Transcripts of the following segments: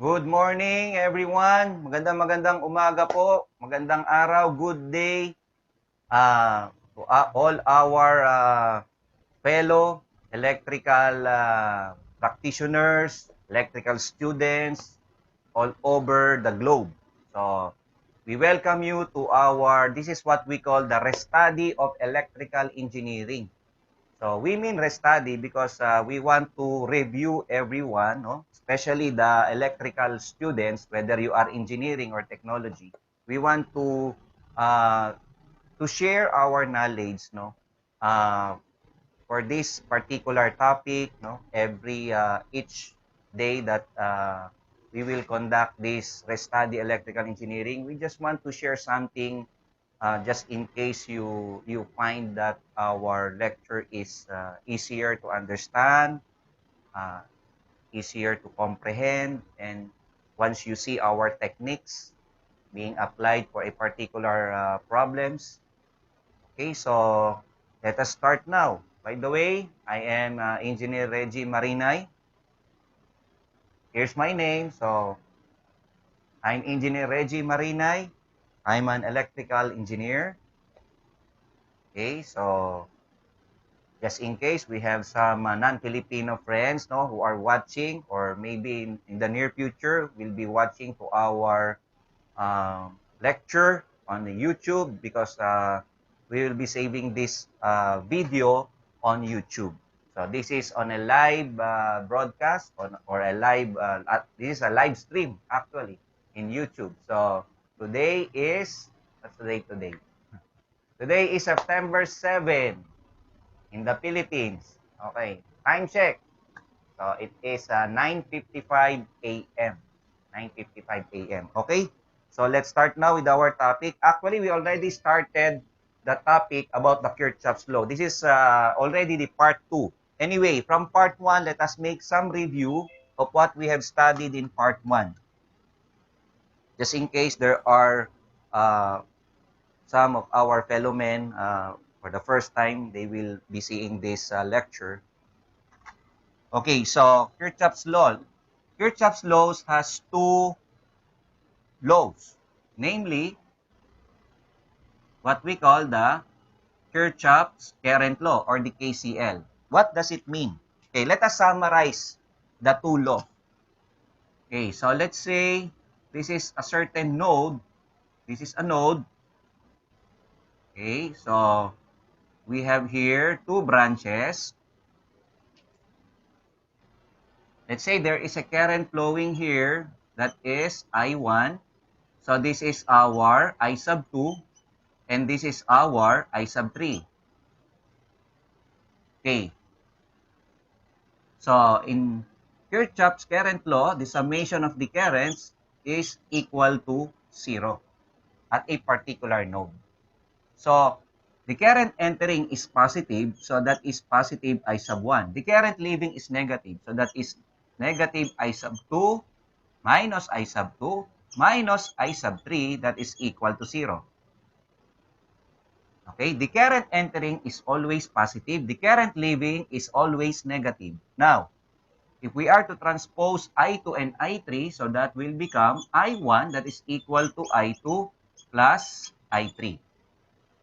Good morning, everyone. Magandang umaga po. Magandang araw, good day to all our fellow electrical practitioners, electrical students all over the globe. So, we welcome you to this is what we call the Restudy of Electrical Engineering. So we mean restudy because we want to review everyone, no? Especially the electrical students, whether you are engineering or technology. We want uh, to share our knowledge, no, uh, for this particular topic, no, every each day that we will conduct this restudy electrical engineering. We just want to share something just in case you find that our lecture is easier to understand, uh, easier to comprehend, and once you see our techniques being applied for a particular problems. Okay, so let us start now. By the way, I am Engineer Reggie Marinay. Here's my name. So I'm Engineer Reggie Marinay. I'm an electrical engineer. Okay, so just in case we have some non-Filipino friends, no, who are watching, or maybe in the near future will be watching to our lecture on the YouTube, because we will be saving this video on YouTube. So this is on a live broadcast or a live this is a live stream actually in YouTube. So today is what's the date today? Today is September 7 in the Philippines. Okay, time check. So it is 9:55 a.m. 9:55 a.m. Okay? So let's start now with our topic. Actually, we already started the topic about the Kirchhoff's law. This is already the part 2. Anyway, from part 1, let us make some review of what we have studied in part 1. Just in case there are uh, some of our fellow men for the first time, they will be seeing this lecture. Okay, so Kirchhoff's law. Kirchhoff's laws has two laws, namely what we call the Kirchhoff's Current Law or the KCL. What does it mean? Okay, let us summarize the two laws. Okay, so let's say this is a certain node. This is a node. Okay, so we have here two branches. Let's say there is a current flowing here that is I1. So this is our I sub 2 and this is our I sub 3. Okay. So in Kirchhoff's current law, the summation of the currents is equal to 0 at a particular node. So the current entering is positive, so that is positive I sub 1. The current leaving is negative, so that is negative I sub 2 minus I sub 2 minus I sub 3, that is equal to 0. Okay, the current entering is always positive. The current leaving is always negative. Now, if we are to transpose I2 and I3, so that will become I1, that is equal to I2 plus I3.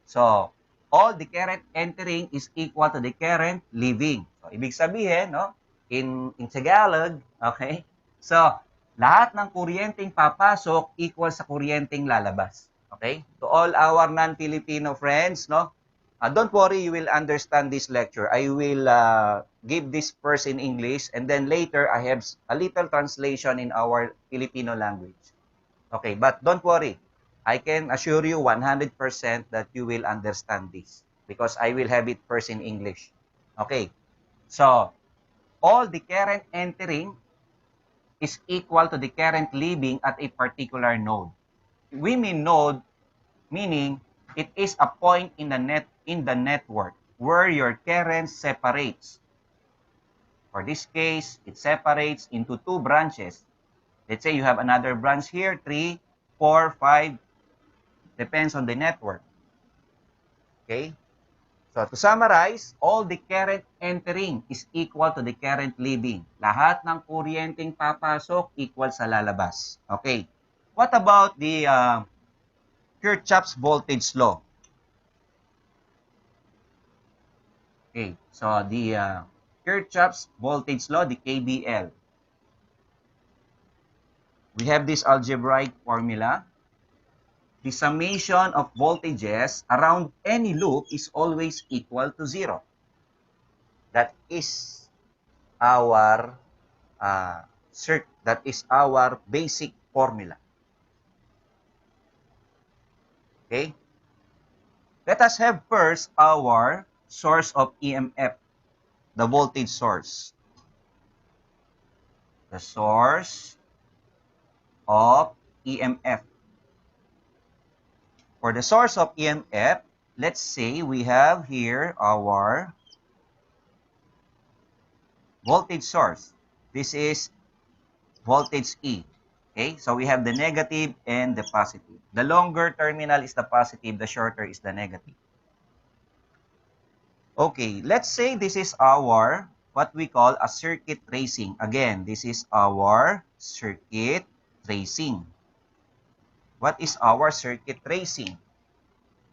So, all the current entering is equal to the current leaving. So, ibig sabihin, no, in Tagalog, okay? So, lahat ng kuryenteng papasok equal sa kuryenteng lalabas. Okay? To all our non-Filipino friends, no, don't worry, you will understand this lecture. I will give this first in English, and then later I have a little translation in our Filipino language. Okay, but don't worry. I can assure you 100% that you will understand this because I will have it first in English. Okay, so all the current entering is equal to the current leaving at a particular node. We mean node, meaning it is a point in the network where your current separates. For this case, it separates into two branches. Let's say you have another branch here, 3, 4, 5, depends on the network. Okay? So, to summarize, all the current entering is equal to the current leaving. Lahat ng kuryenteng papasok equal sa lalabas. Okay. What about the Kirchhoff's voltage law? Okay. So, the Kirchhoff's voltage law, the KVL. We have this algebraic formula. The summation of voltages around any loop is always equal to 0. That is our basic formula. Okay? Let us have first our source of EMF, the voltage source. The source of EMF. For the source of EMF, let's say we have here our voltage source. This is voltage E. Okay, so we have the negative and the positive. The longer terminal is the positive, the shorter is the negative. Okay, let's say this is our, what we call a circuit tracing. Again, this is our circuit tracing. What is our circuit tracing?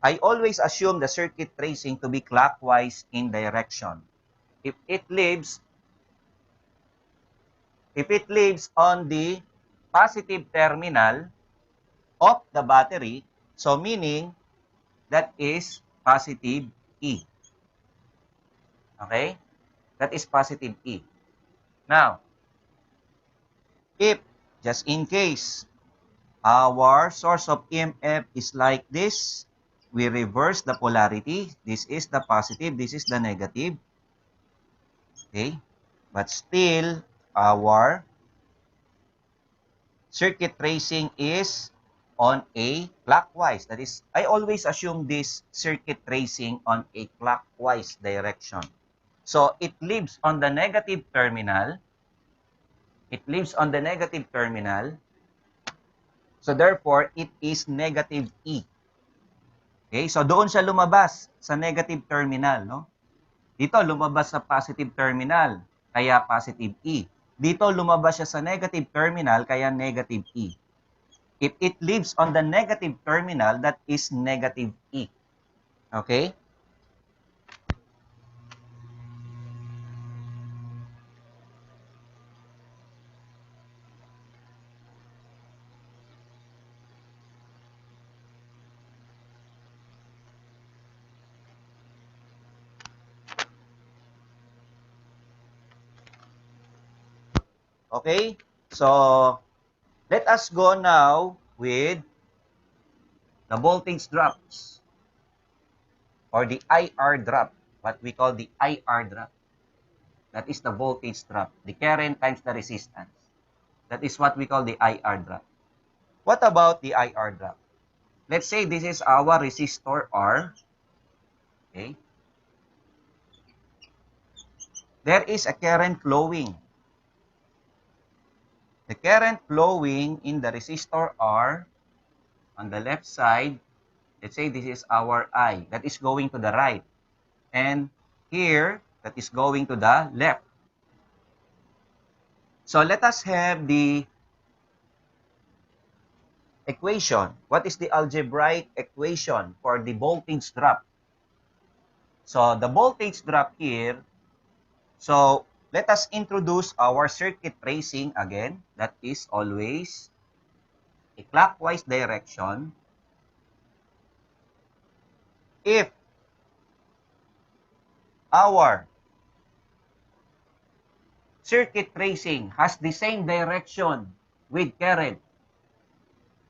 I always assume the circuit tracing to be clockwise in direction. If it lives on the positive terminal of the battery, so meaning that is positive E. Okay? That is positive E. Now, if, just in case, our source of EMF is like this, we reverse the polarity. This is the positive, this is the negative. Okay? But still, our circuit tracing is on a clockwise. That is, I always assume this circuit tracing on a clockwise direction. So, it lives on the negative terminal. It lives on the negative terminal. So, therefore, it is negative E. Okay? So, doon siya lumabas sa negative terminal. No? Dito, lumabas sa positive terminal. Kaya positive E. Dito, lumabas siya sa negative terminal. Kaya negative E. If it lives on the negative terminal, that is negative E. Okay? Okay? So, let us go now with the voltage drops or the IR drop, what we call the IR drop. That is the voltage drop, the current times the resistance. That is what we call the IR drop. What about the IR drop? Let's say this is our resistor R. Okay? There is a current flowing. The current flowing in the resistor R on the left side, let's say this is our I, that is going to the right. And here, that is going to the left. So let us have the equation. What is the algebraic equation for the voltage drop? So the voltage drop here, so let us introduce our circuit tracing again. That is always a clockwise direction. If our circuit tracing has the same direction with current,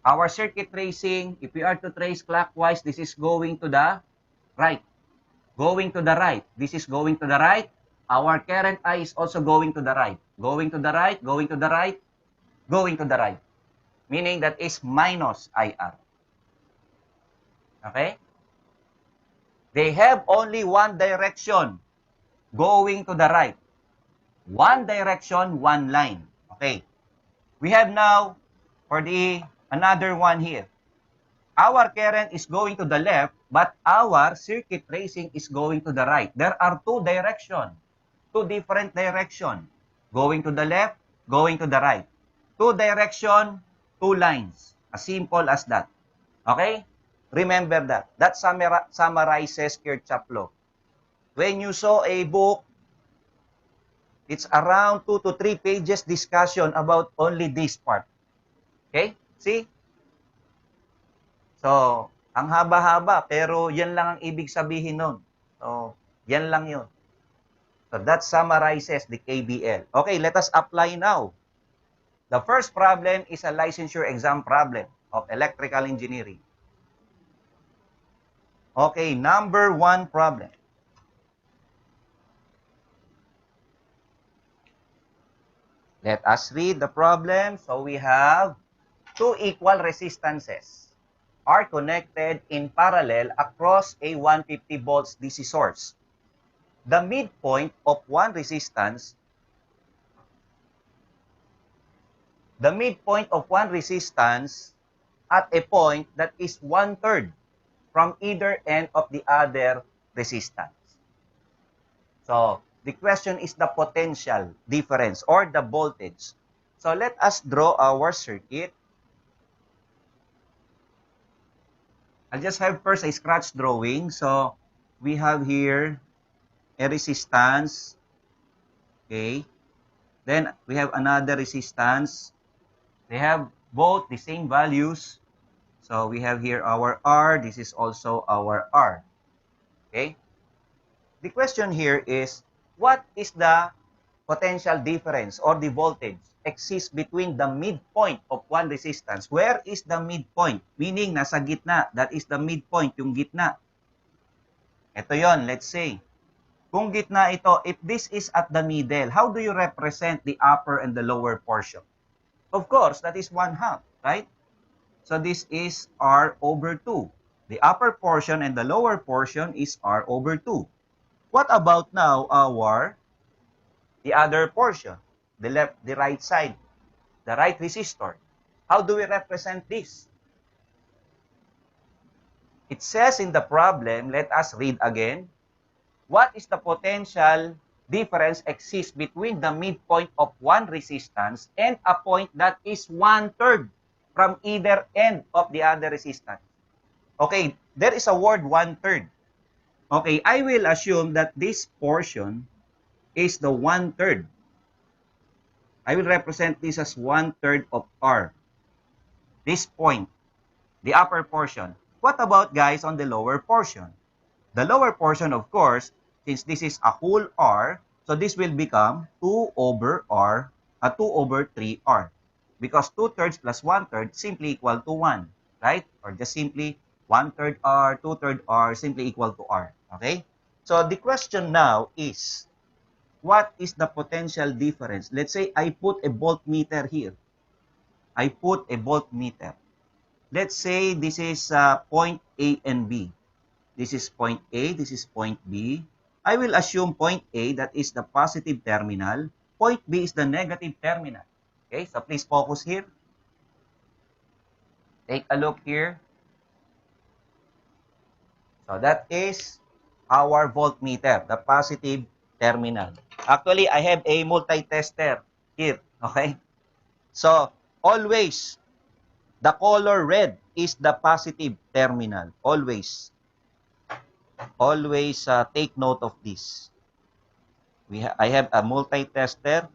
our circuit tracing, if we are to trace clockwise, this is going to the right. Going to the right. This is going to the right. Our current I is also going to the right. Going to the right, going to the right, going to the right. Meaning that is minus IR. Okay? They have only one direction. Going to the right. One direction, one line. Okay. We have now for the another one here. Our current is going to the left, but our circuit tracing is going to the right. There are two directions, two different directions. Going to the left, going to the right. Two direction, two lines. As simple as that. Okay? Remember that. That summarizes Kirchhoff law. When you saw a book, it's around 2 to 3 pages discussion about only this part. Okay? See? So, ang haba-haba, pero yan lang ang ibig sabihin nun. So, yan lang yun. So, that summarizes the KBL. Okay, let us apply now. The first problem is a licensure exam problem of electrical engineering. Okay, number 1 problem. Let us read the problem. So, we have two equal resistances are connected in parallel across a 150 volts DC source. The midpoint of one resistance at a point that is 1/3 from either end of the other resistance. So, the question is the potential difference or the voltage. So, let us draw our circuit. I'll just have first a scratch drawing. So, we have here a resistance. Okay. Then, we have another resistance. They have both the same values. So, we have here our R. This is also our R. Okay. The question here is, what is the potential difference or the voltage exists between the midpoint of one resistance? Where is the midpoint? Meaning, nasa gitna. That is the midpoint, yung gitna. Ito yon, let's say. Kung gitna ito, if this is at the middle, how do you represent the upper and the lower portion? Of course, that is 1/2, right? So this is R over 2. The upper portion and the lower portion is R over 2. What about now the other portion, the right side, the right resistor? How do we represent this? It says in the problem, let us read again. What is the potential difference exists between the midpoint of one resistance and a point that is 1/3 from either end of the other resistance? Okay, there is a word 1/3. Okay, I will assume that this portion is the 1/3. I will represent this as 1/3 of R. This point, the upper portion. What about, guys, on the lower portion? The lower portion, of course, since this is a whole R, so this will become 2 over R, 2 over 3R. Because 2/3 plus 1/3 simply equal to 1, right? Or just simply 1/3 R, 2/3 R, simply equal to R. Okay? So the question now is, what is the potential difference? Let's say I put a voltmeter here. I put a voltmeter. Let's say this is point A and B. This is point A, this is point B. I will assume point A, that is the positive terminal. Point B is the negative terminal. Okay, so please focus here. Take a look here. So that is our voltmeter, the positive terminal. Actually, I have a multi-tester here. Okay? So, always, the color red is the positive terminal. Always. Always take note of this. I have a multi-tester.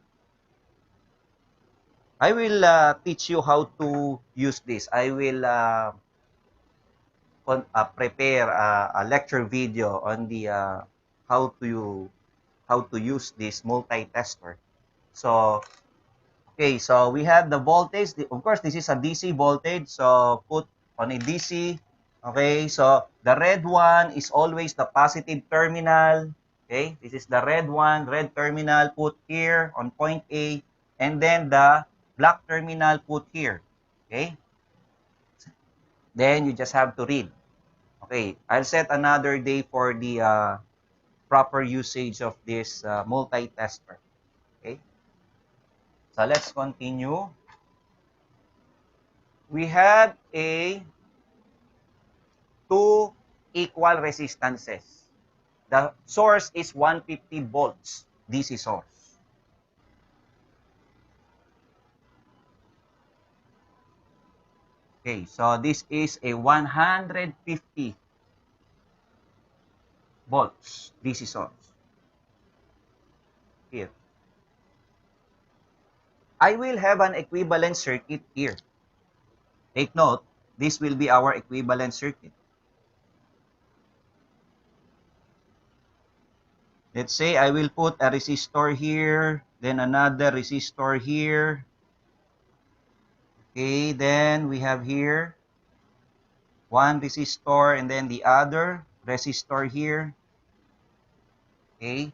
I will teach you how to use this. I will prepare a lecture video on the how to use this multi-tester. So, okay, so we have the voltage. Of course, this is a DC voltage. So, put on a DC. Okay, so the red one is always the positive terminal. Okay, this is the red one, red terminal put here on point A. And then the black terminal put here. Okay, then you just have to read. Okay, I'll set another day for the proper usage of this multi-tester. Okay, so let's continue. We have a two equal resistances. The source is 150 volts DC source. Okay, so this is a 150 volts DC source. Here. I will have an equivalent circuit here. Take note, this will be our equivalent circuit. Let's say I will put a resistor here, then another resistor here. Okay, then we have here one resistor and then the other resistor here. Okay,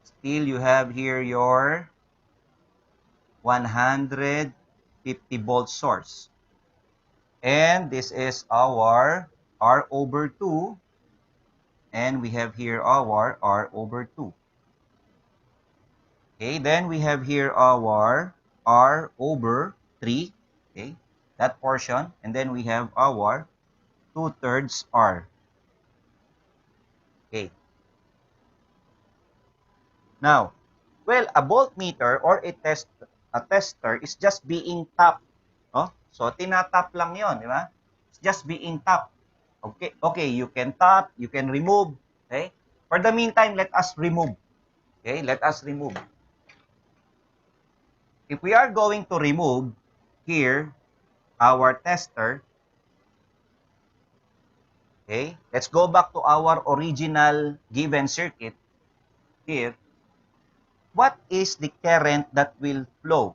still you have here your 150 volt source. And this is our R over 2. And we have here our R over 2. Okay, then we have here our R over 3. Okay, that portion. And then we have our 2/3 R. Okay. Now, well, a voltmeter or a tester is just being tapped. Oh? So, tinatap lang yon, di ba? It's just being tapped. Okay, okay, you can tap, you can remove. Okay? For the meantime, let us remove. Okay, let us remove. If we are going to remove here our tester, okay, let's go back to our original given circuit here. What is the current that will flow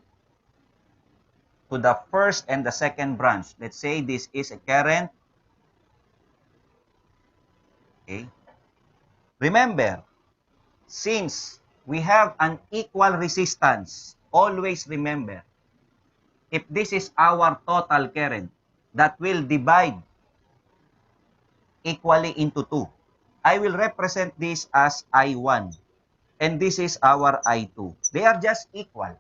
to the first and the second branch? Let's say this is a current. Okay. Remember, since we have an equal resistance, always remember, if this is our total current, that will divide equally into 2. I will represent this as I1. And this is our I2. They are just equal.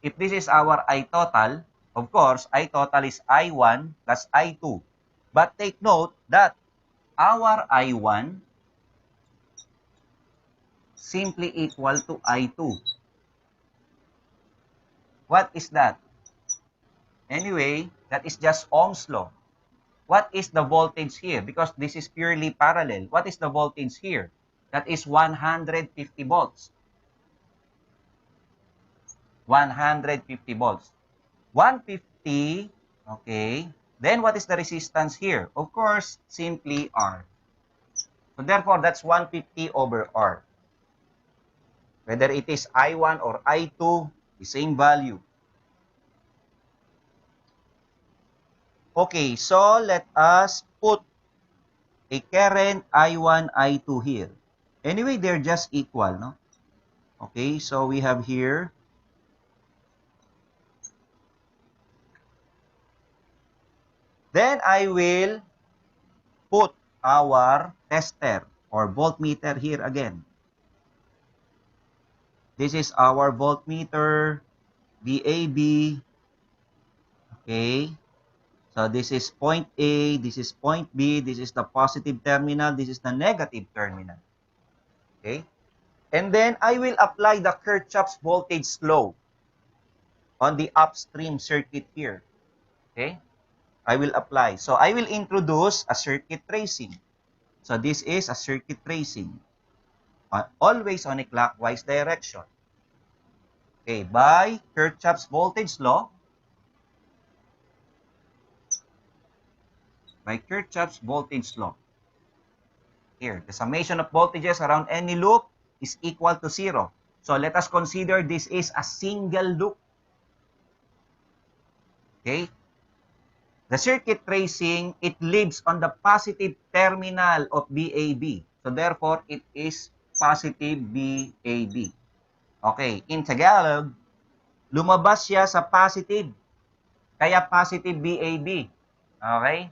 If this is our I total, of course, I total is I1 plus I2. But take note that our I1 simply equal to I2. What is that? Anyway, that is just Ohm's law. What is the voltage here? Because this is purely parallel. What is the voltage here? That is 150 volts. 150 volts. 150, okay. Then what is the resistance here? Of course, simply R. So therefore, that's 150 over R. Whether it is I1 or I2, the same value. Okay, so let us put a current I1, I2 here. Anyway, they're just equal, no? Okay, so we have here. Then I will put our tester or voltmeter here again. This is our voltmeter, VAB. Okay. So this is point A, this is point B, this is the positive terminal, this is the negative terminal. Okay. And then I will apply the Kirchhoff's voltage law on the upstream circuit here. Okay. I will apply. So I will introduce a circuit tracing. So this is a circuit tracing. Always on a clockwise direction. Okay, by Kirchhoff's voltage law, Here, the summation of voltages around any loop is equal to 0. So let us consider this is a single loop. Okay? The circuit tracing, it lives on the positive terminal of VAB. So therefore, it is positive VAB. Okay, in Tagalog, lumabas siya sa positive. Kaya positive VAB. Okay?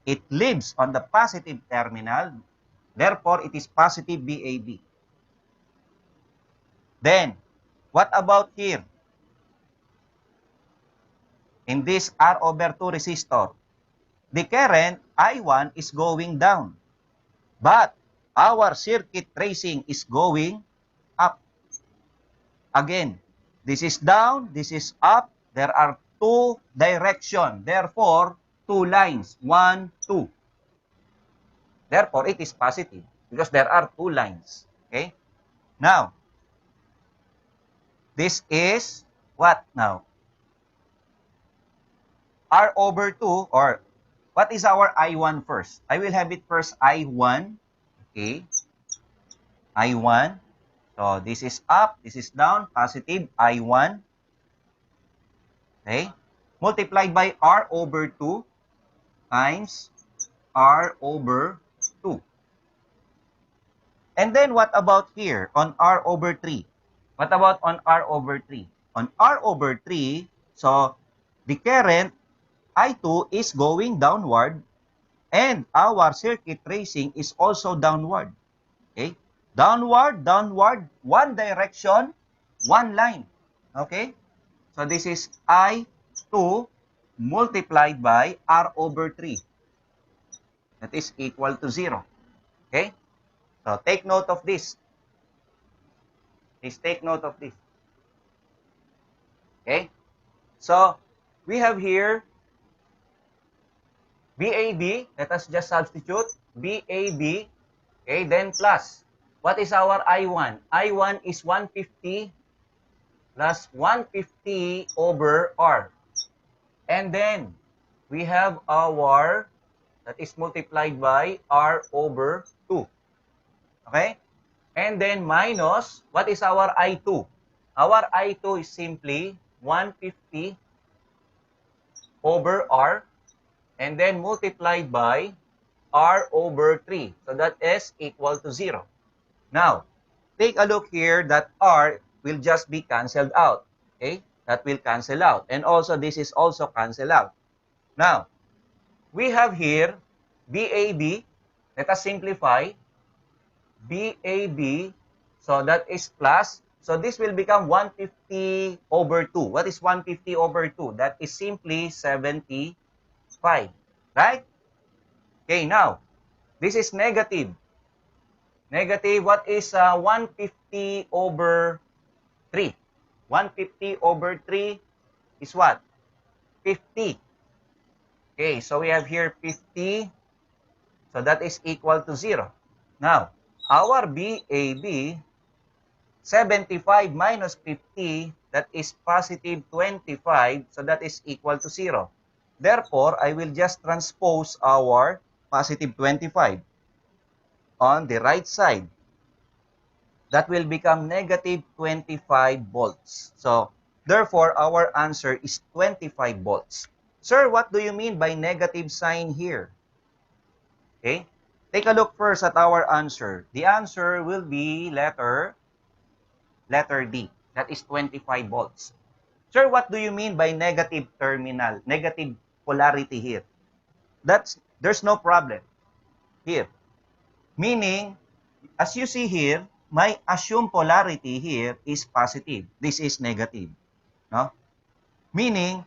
It lives on the positive terminal. Therefore, it is positive VAB. Then, what about here? In this R over 2 resistor, the current I1 is going down. But our circuit tracing is going up. Again, this is down, this is up. There are two directions. Therefore, two lines. 1, 2. Therefore, it is positive because there are two lines. Okay? Now, this is what now? R over 2, or what is our I1 first? I will have it first I1. Okay? I1. So, this is up, this is down, positive, I1. Okay? Multiplied by R over 2 times R over 2. And then what about here on R over 3? What about on R over 3? On R over 3, so the current I2 is going downward and our circuit tracing is also downward. Okay? Downward, downward, one direction, one line. Okay? So this is I2 multiplied by R over 3. That is equal to 0. Okay? So take note of this. Please take note of this. Okay? So we have here BAB. Let us just substitute BAB. Okay, then plus. What is our I1? I1 is 150 plus 150 over R. And then we have our, that is multiplied by R over 2. Okay? And then minus, what is our I2? Our I2 is simply 150 over R and then multiplied by R over 3. So that is equal to 0. Now, take a look here that R will just be canceled out. Okay? That will cancel out. And also, this is also cancel out. Now, we have here BAB. Let us simplify. BAB, so that is plus. So this will become 150 over 2. What is 150 over 2? That is simply 75. Right? Okay, now, this is negative. Negative, what is 150 over 3? 150 over 3 is what? 50. Okay, so we have here 50. So that is equal to 0. Now, our BAB, 75 minus 50, that is positive 25. So that is equal to 0. Therefore, I will just transpose our positive 25 on the right side. That will become negative 25 volts. So, therefore, our answer is 25 volts. Sir, what do you mean by negative sign here? Okay? Take a look first at our answer. The answer will be letter D. That is 25 volts. Sir, what do you mean by negative terminal, negative polarity here? There's no problem here. Meaning, as you see here, my assumed polarity here is positive. This is negative. No? Meaning,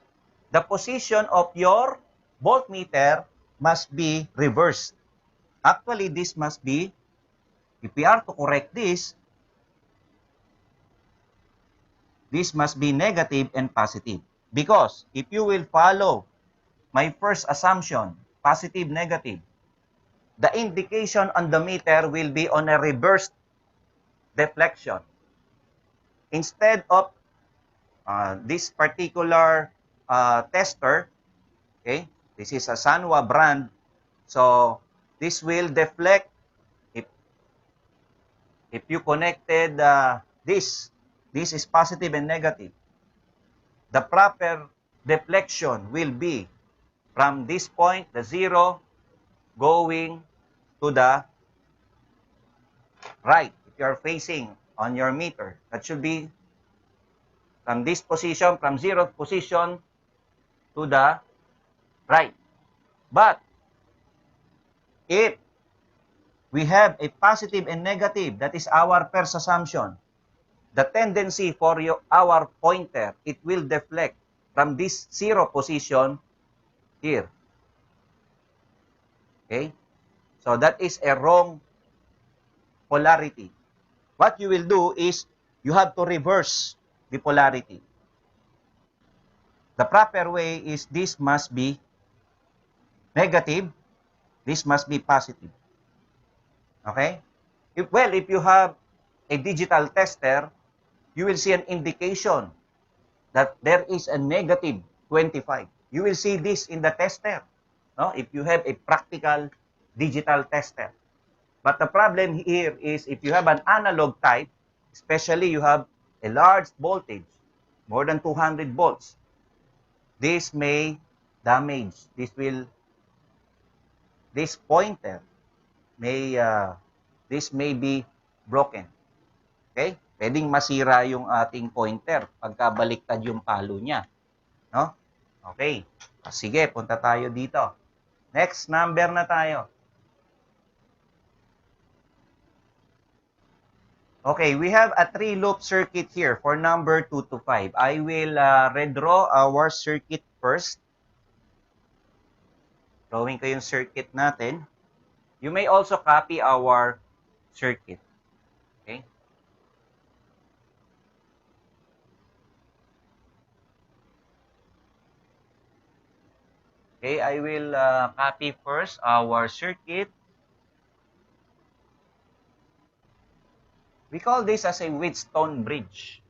the position of your voltmeter must be reversed. Actually, this must be, if we are to correct this must be negative and positive. Because if you will follow my first assumption, positive, negative, the indication on the meter will be on a reversed deflection. Instead of this particular tester, okay, this is a Sanwa brand, so this will deflect if you connected this is positive and negative. The proper deflection will be from this point, the 0, going to the right. If you are facing on your meter, that should be from this position, from 0 position to the right. But if we have a positive and negative, that is our first assumption, the tendency for our pointer, it will deflect from this 0 position here. Okay? So that is a wrong polarity. What you will do is you have to reverse the polarity. The proper way is this must be negative, this must be positive. Okay? If you have a digital tester, you will see an indication that there is a negative 25. You will see this in the tester, no? If you have a practical digital tester. But the problem here is if you have an analog type, especially you have a large voltage, more than 200 volts, this may damage. This pointer this may be broken. Okay? Pwedeng masira yung ating pointer pagka baliktad yung palo niya. No? Okay. Sige, punta tayo dito. Next number na tayo. Okay, we have a 3-loop circuit here for number 2 to 5. I will redraw our circuit first. Drawing ko yung circuit natin. You may also copy our circuit. Okay? Okay, I will copy first our circuit. We call this as a Wheatstone bridge.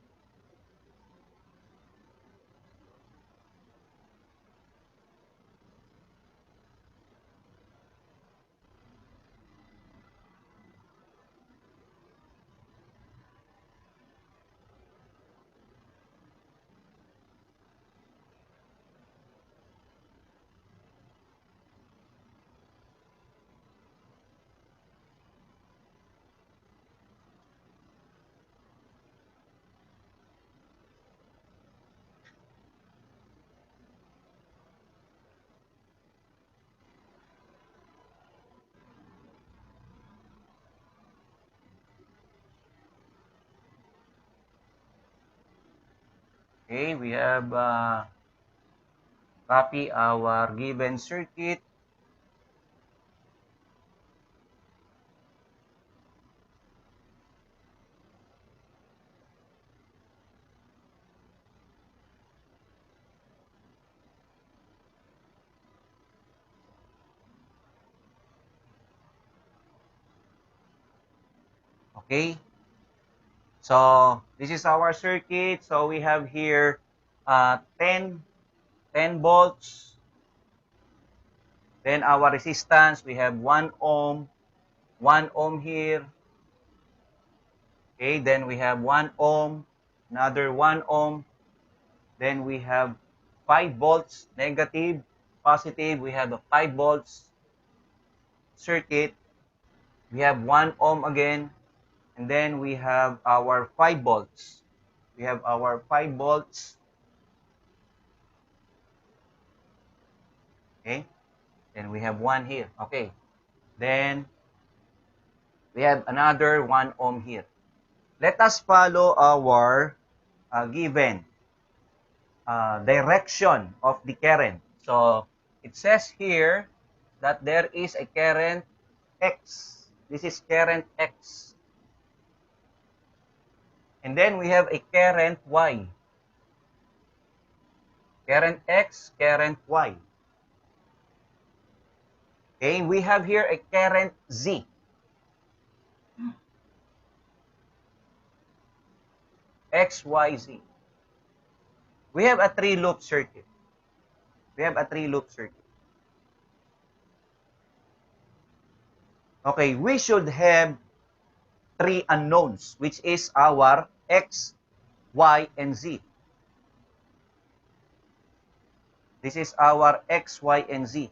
Okay, we have copy our given circuit. Okay, so this is our circuit. So we have here 10 volts. Then our resistance, we have 1 ohm, 1 ohm here. Okay, then we have 1 ohm, another 1 ohm. Then we have 5 volts, negative, positive. We have a 5 volts circuit. We have 1 ohm again. And then we have our 5 volts. We have our 5 volts. Okay. Then we have 1 here. Okay. Then we have another 1 ohm here. Let us follow our given direction of the current. So it says here that there is a current X. This is current X. And then we have a current Y. Current X, current Y. Okay, we have here a current Z. X, Y, Z. We have a 3-loop circuit. We have a 3-loop circuit. Okay, we should have 3 unknowns, which is our X, Y, and Z. This is our X, Y, and Z.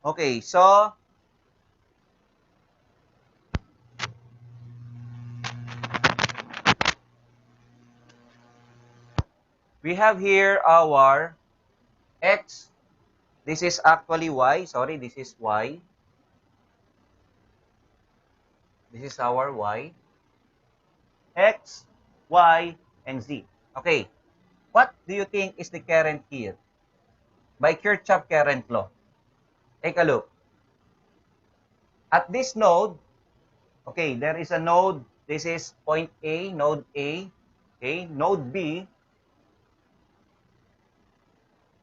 Okay, so We have here our x. This is actually y. Sorry, this is y. This is our y. X, y, and z. Okay. What do you think is the current here? By Kirchhoff Current Law. Take a look. At this node, okay, there is a node. This is point A, node A. Okay, node B,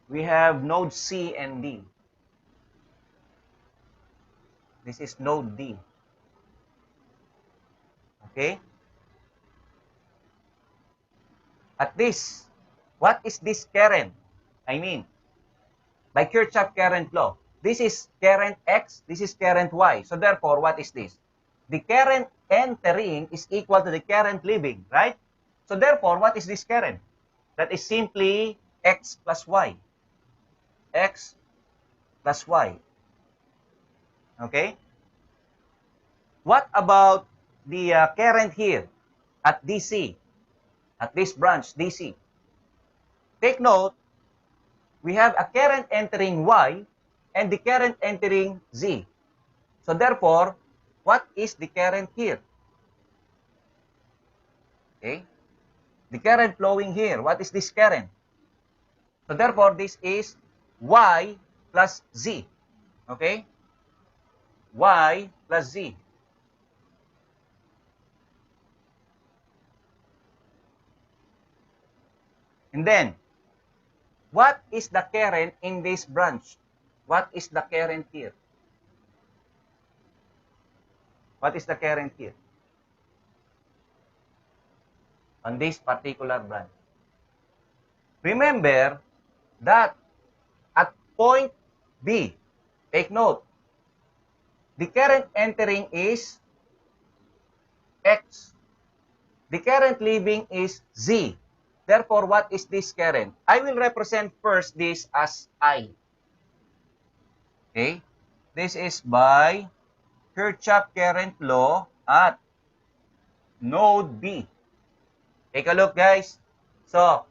we have node C and D. This is node D. Okay? At this, what is this current? I mean, by Kirchhoff current law, this is current X, this is current Y. So therefore, what is this? The current entering is equal to the current leaving, right? So therefore, what is this current? That is simply X plus Y. X plus Y. Okay? What about the current here at DC, at this branch, DC? Take note, we have a current entering Y and the current entering Z. So therefore, what is the current here? Okay? The current flowing here, what is this current? So therefore, this is Y plus Z. Okay? Y plus Z. And then, what is the current in this branch? What is the current here? What is the current here? On this particular branch. Remember that at point B, take note, the current entering is X. The current leaving is Z. Therefore, what is this current? I will represent first this as I. Okay? This is by Kirchhoff Current Law at node B. Take a look, guys. So,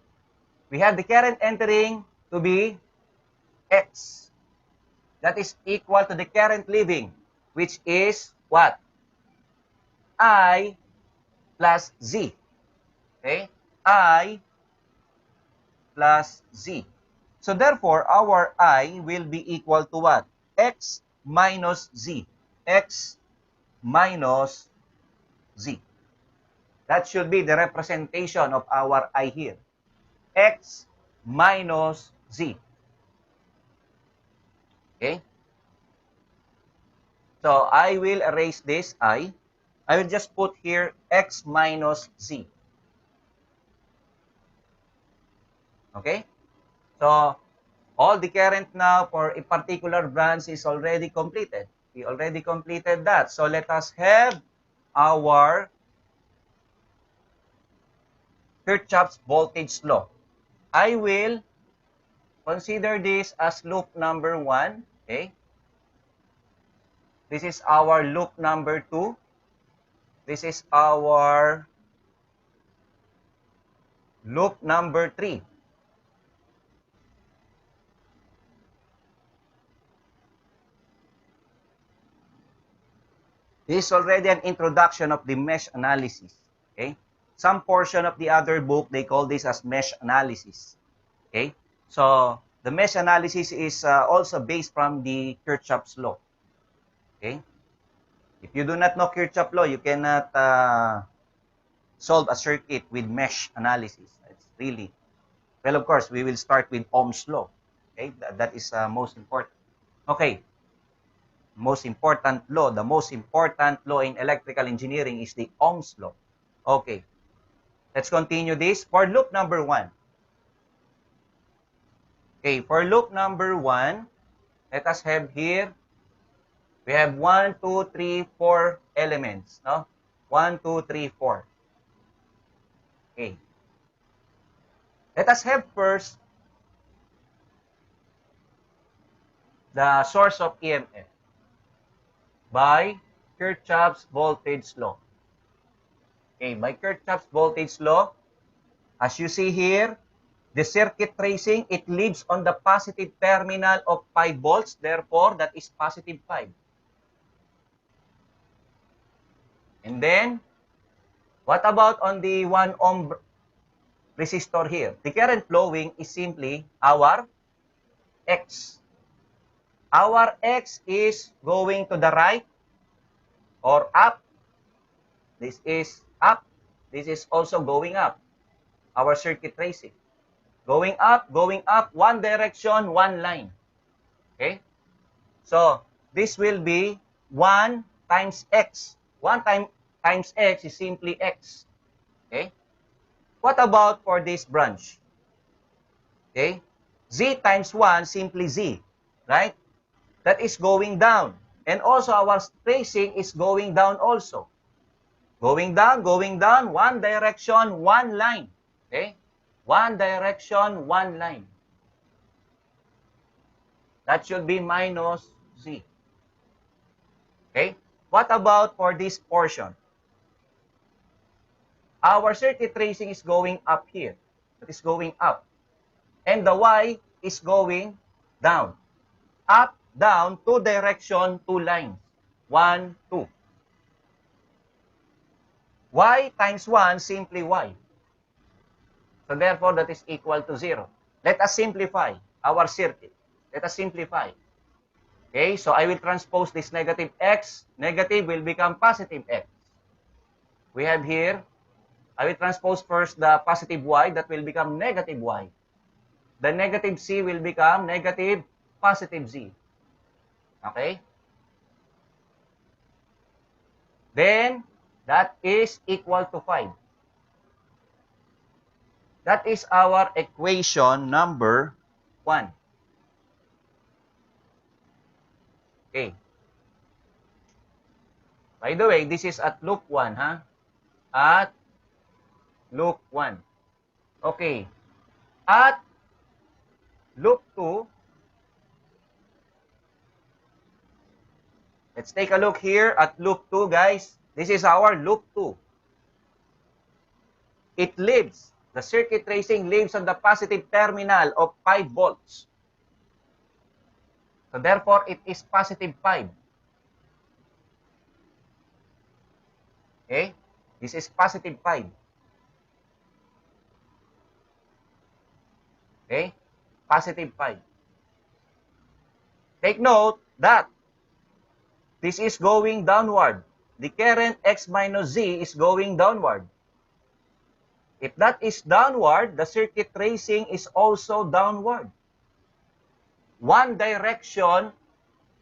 we have the current entering to be X. That is equal to the current leaving, which is what? I plus Z. Okay? I plus Z. So therefore, our I will be equal to what? X minus Z. X minus Z. That should be the representation of our I here. X minus Z. Okay? So I will erase this I. I will just put here X minus Z. Okay? So all the current now for a particular branch is already completed. We already completed that. So let us have our Kirchhoff's voltage law. I will consider this as loop number 1. Okay? This is our loop number 2. This is our loop number 3. This is already an introduction of the mesh analysis. Okay? Some portion of the other book, they call this as mesh analysis. Okay? So, the mesh analysis is also based from the Kirchhoff's law. Okay? If you do not know Kirchhoff's law, you cannot solve a circuit with mesh analysis. It's really, well, of course, we will start with Ohm's law. Okay? That is most important. Okay. Most important law, the most important law in electrical engineering is the Ohm's law. Okay, let's continue this for loop number 1. Okay, for loop number 1, let us have here, we have 1, 2, 3, 4 elements. No? 1, 2, 3, 4. Okay. Let us have first the source of EMF by Kirchhoff's voltage law. Okay, by Kirchhoff's voltage law, as you see here, The circuit tracing, it lives on the positive terminal of 5 volts. Therefore, that is positive 5. And then, what about on the 1 ohm resistor here? The current flowing is simply our X. Our X is going to the right or up. This is up. This is also going up. Our circuit tracing. Going up, one direction, one line. Okay? So, this will be 1 times X. 1 times X is simply X. Okay? What about for this branch? Okay? Z times 1, simply Z. Right? That is going down. And also, our tracing is going down also. Going down, one direction, one line. Okay? One direction, one line. That should be minus Z. Okay? What about for this portion? Our circuit tracing is going up here. That is going up. And the Y is going down. Up, down, 2 direction, 2 lines. 1, 2. Y times 1, simply Y. So therefore, that is equal to 0. Let us simplify our circuit. Let us simplify. Okay, so I will transpose this negative X. Negative will become positive X. We have here, I will transpose first the positive Y. That will become negative Y. The negative C will become negative positive Z. Okay? Then, that is equal to 5. That is our equation number 1. Okay. By the way, this is at loop 1, ha? At loop 1. Okay. At loop 2, let's take a look here at loop 2, guys. This is our loop 2. It lives, the circuit tracing lives on the positive terminal of 5 volts. So therefore, it is positive 5. Okay? This is positive 5. Okay? Positive 5. Take note that this is going downward. The current X minus Z is going downward. If that is downward, the circuit tracing is also downward. One direction,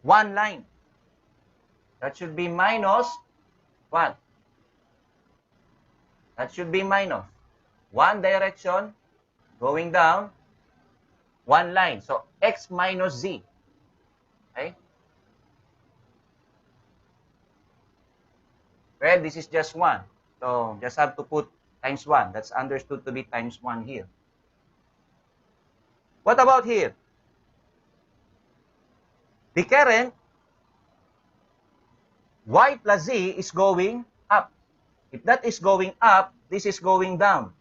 one line. That should be minus what? That should be minus. One direction, going down, one line. So, X minus Z. Okay? Well, this is just 1. So, just have to put times 1. That's understood to be times 1 here. What about here? The current Y plus Z is going up. If that is going up, this is going down.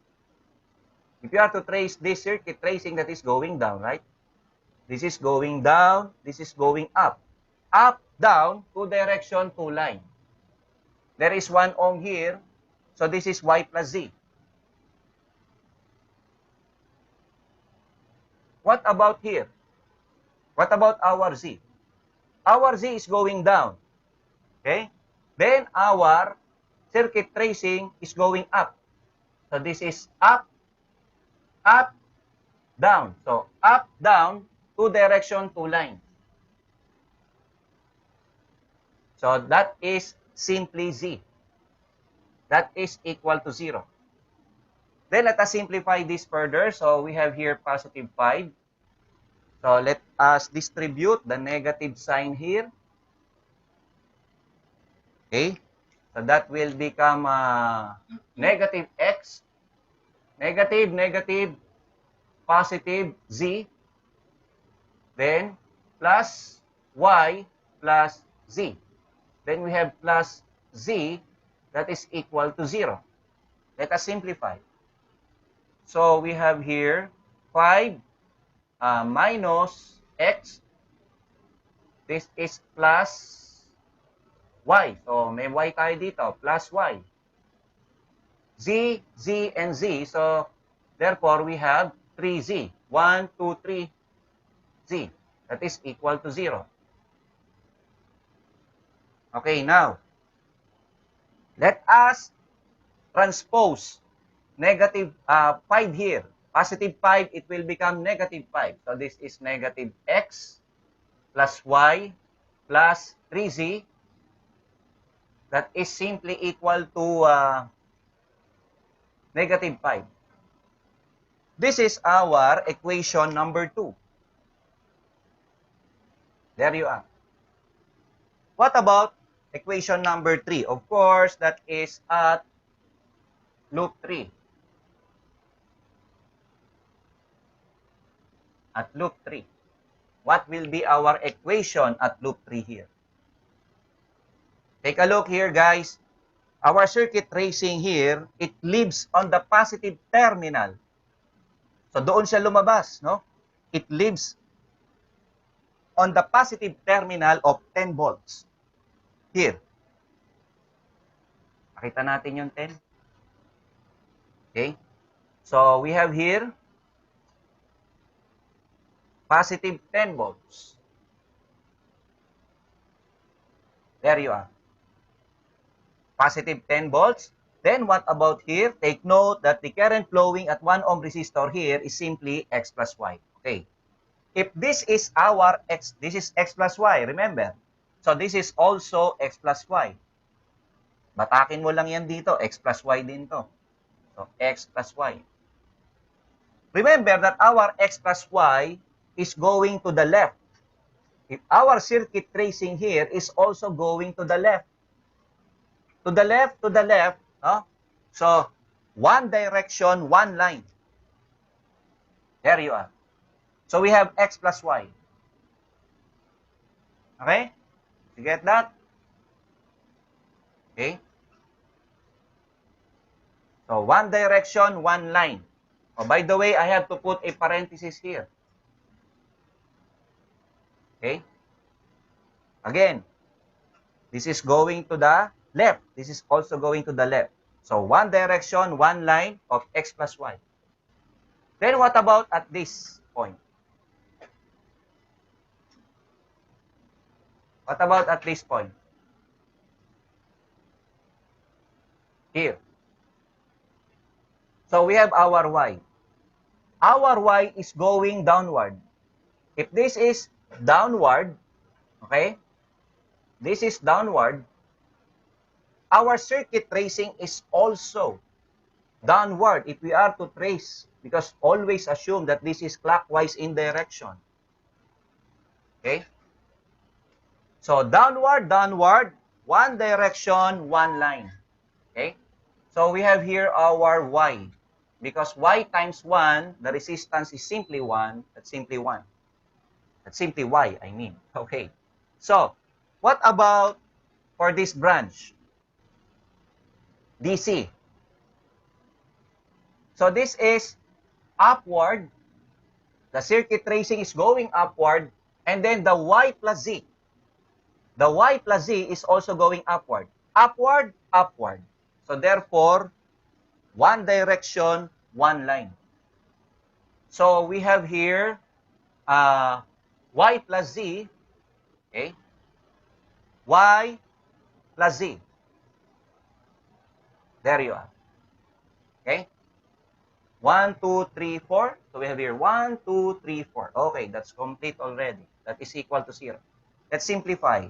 If you are to trace this circuit tracing, that is going down, right? This is going down, this is going up. Up, down, 2 direction, 2 line. There is 1 ohm here, so this is Y plus Z. What about here? What about our Z? Our Z is going down. Okay? Then our circuit tracing is going up. So this is up, up, down. So up, down, 2 direction, 2 lines. So that is simply Z. That is equal to 0. Then let us simplify this further. So we have here positive 5. So let us distribute the negative sign here. Okay? So that will become negative X, negative, negative, positive Z, then plus Y plus Z. Then we have plus Z, that is equal to 0. Let us simplify. So we have here 5 minus x. This is plus y. So, may y tayo dito, plus y. Z, Z, and Z. So, therefore, we have 3Z. 1, 2, 3, Z. That is equal to 0. Okay, now, let us transpose negative 5 here. Positive 5, it will become negative 5. So, this is negative x plus y plus 3Z. That is simply equal to negative 5. This is our equation number 2. There you are. What about equation number 3? Of course, that is at loop 3. At loop 3. What will be our equation at loop 3 here? Take a look here, guys. Our circuit tracing here, it lives on the positive terminal. So, doon siya lumabas, no? It lives on the positive terminal of 10 volts. Here. Pakita natin yung 10. Okay? So, we have here positive 10 volts. There you are. Positive 10 volts. Then, what about here? Take note that the current flowing at 1 ohm resistor here is simply x plus y. Okay. If this is our x, this is x plus y, remember? So, this is also x plus y. Batakin mo lang yan dito, x plus y din to. So, x plus y. Remember that our x plus y is going to the left. If our circuit tracing here is also going to the left. To the left, no? So, one direction, one line. There you are. So, we have x plus y. Okay? You get that? Okay? So, one direction, one line. Oh, by the way, I have to put a parenthesis here. Okay? Again, this is going to the left. This is also going to the left. So, one direction, one line of x plus y. Then, what about at this point? What about at this point? Here. So, we have our y. Our y is going downward. If this is downward, okay, this is downward, our circuit tracing is also downward if we are to trace, because always assume that this is clockwise in direction. Okay? So, downward, one direction, one line. Okay? So, we have here our y. Because y times 1, the resistance is simply 1. That's simply 1. That's simply y, I mean. Okay. So, what about for this branch? DC. So, this is upward. The circuit tracing is going upward. And then the y plus z. The y plus z is also going upward. Upward, upward. So, therefore, one direction, one line. So, we have here y plus z. Okay? Y plus z. There you are. Okay? 1, 2, 3, 4. So, we have here 1, 2, 3, 4. Okay, that's complete already. That is equal to 0. Let's simplify.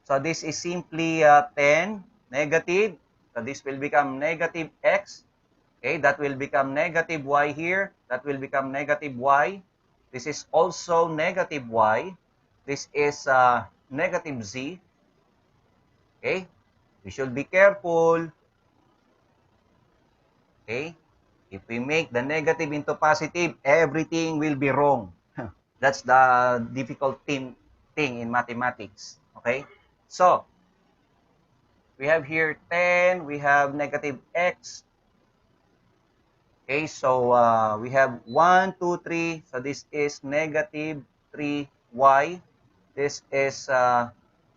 So, this is simply 10 negative. So, this will become negative x. Okay, that will become negative y here. That will become negative y. This is also negative y. This is negative z. Okay, we should be careful. Okay, if we make the negative into positive, everything will be wrong. That's the difficult thing in mathematics. Okay, so we have here 10, we have negative x. Okay, so we have 1, 2, 3. So this is negative 3y. This is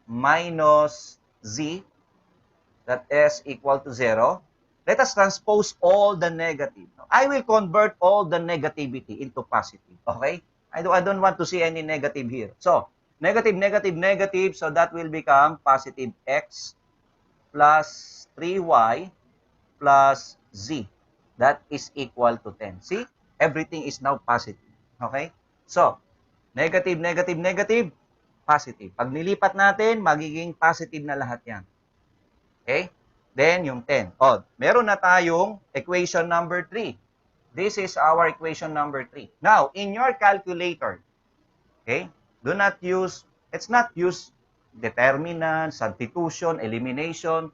minus z, that is equal to 0. Let us transpose all the negative. I will convert all the negativity into positive. Okay? I don't want to see any negative here. So, negative, negative, negative. So that will become positive x plus 3y plus z. That is equal to 10. See? Everything is now positive. Okay? So, negative, negative, negative, positive. Pag nilipat natin, magiging positive na lahat yan. Okay? Then, yung 10. Oh, meron na tayong equation number 3. This is our equation number 3. Now, in your calculator, okay, let's not use determinant, substitution, elimination.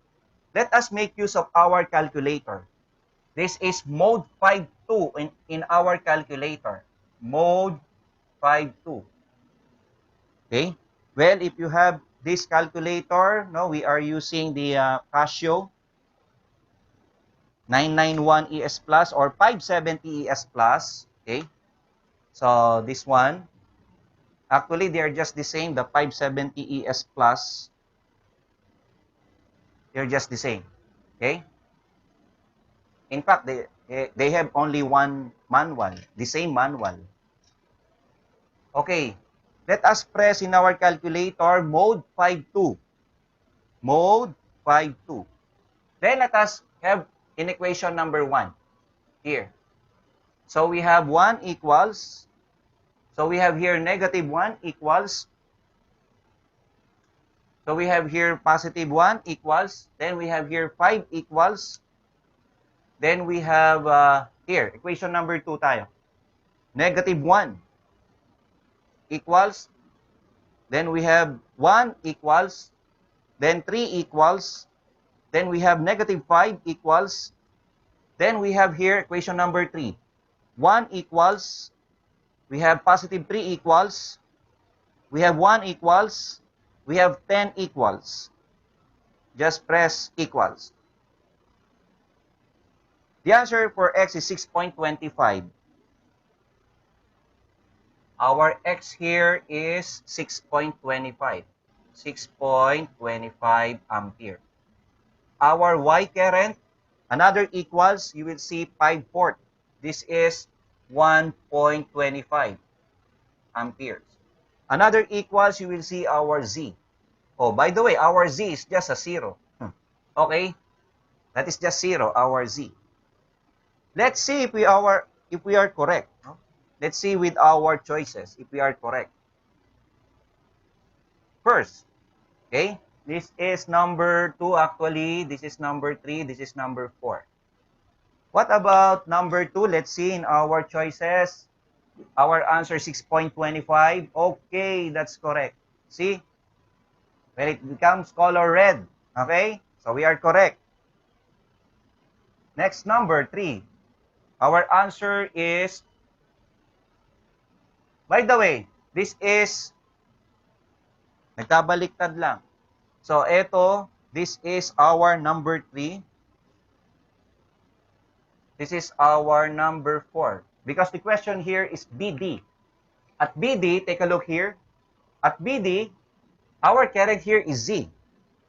Let us make use of our calculator. This is mode 5.2 in our calculator. Mode 5.2. Okay? Well, if you have this calculator, no, we are using the Casio 991 ES Plus or 570 ES Plus. Okay? So, this one, actually, they are just the same. The 570 ES Plus, they're just the same. Okay? In fact, they have only one manual, the same manual. Okay, let us press in our calculator mode 5.2. Mode 5.2. Then let us have in equation number 1 here. So we have 1 equals, so we have here negative 1 equals, so we have here positive 1 equals, then we have here 5 equals, then we have here, equation number 2 tayo. Negative 1 equals, then we have 1 equals, then 3 equals, then we have negative 5 equals, then we have here equation number 3. 1 equals, we have positive 3 equals, we have 1 equals, we have 10 equals. Just press equals. The answer for x is 6.25. Our x here is 6.25. 6.25 ampere. Our y current, another equals, you will see 5/4. This is 1.25 amperes. Another equals, you will see our z. Oh, by the way, our z is just a 0. Okay? That is just 0, our z. Let's see if we are correct. Let's see with our choices if we are correct. First, okay? This is number 2 actually. This is number 3. This is number 4. What about number 2? Let's see in our choices. Our answer 6.25. Okay, that's correct. See? When it becomes color red. Okay? So we are correct. Next, number 3. Our answer is, by the way, this is, nagkabaliktad lang. So, this is our number 3. This is our number 4. Because the question here is BD. At BD, take a look here. At BD, our current here is Z.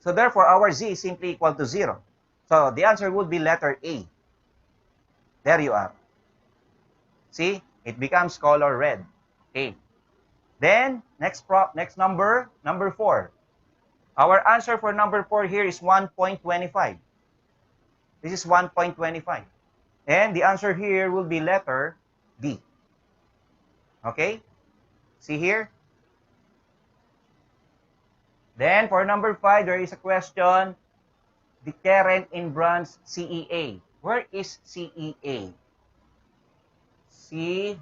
So therefore, our Z is simply equal to 0. So the answer would be letter A. There you are. See? It becomes color red. Okay. Then, next number, number 4. Our answer for number 4 here is 1.25. This is 1.25. And the answer here will be letter D. Okay? See here? Then, for number 5, there is a question. The current in branch CEA. Where is CEA? C.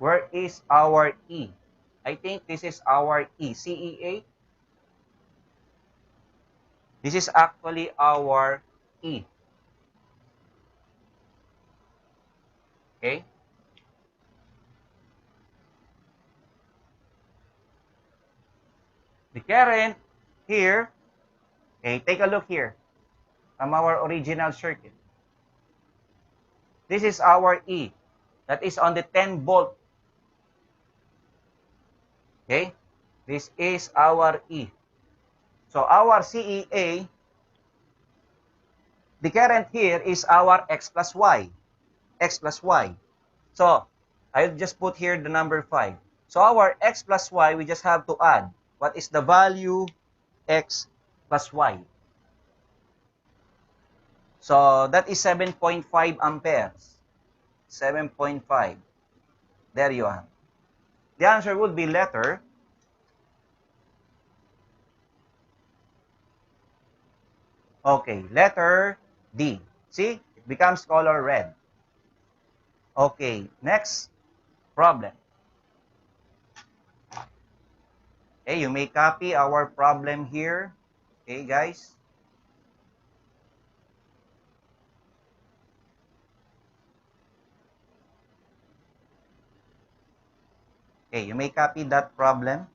Where is our E? I think this is our E. CEA. This is actually our E. Okay? The current here, okay, take a look here from our original circuit. This is our E. That is on the 10 volt. Okay? This is our E. So our CEA, the current here is our X plus Y. X plus Y. So, I'll just put here the number 5. So, our X plus Y, we just have to add. What is the value? X plus Y. So, that is 7.5 amperes. 7.5. There you are. The answer would be letter. Okay, letter D. See? It becomes color red. Okay, next problem. Okay, you may copy our problem here. Okay, guys. Okay, you may copy that problem.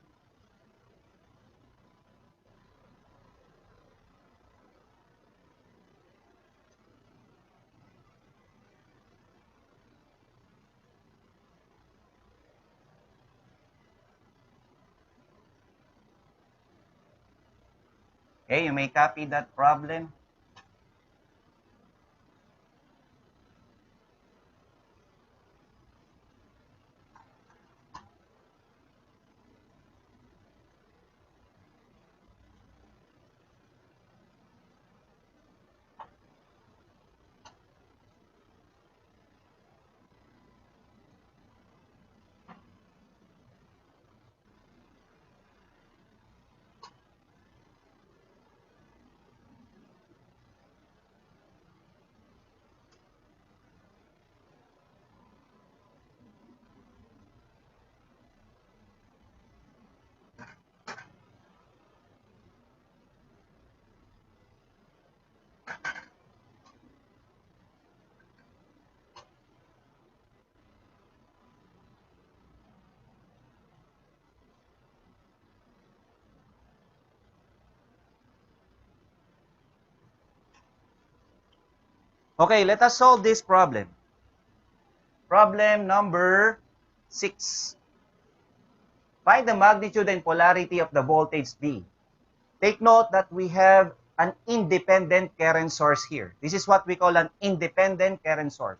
Okay, you may copy that problem. Okay, let us solve this problem. Problem number 6. Find the magnitude and polarity of the voltage V. Take note that we have an independent current source here. This is what we call an independent current source.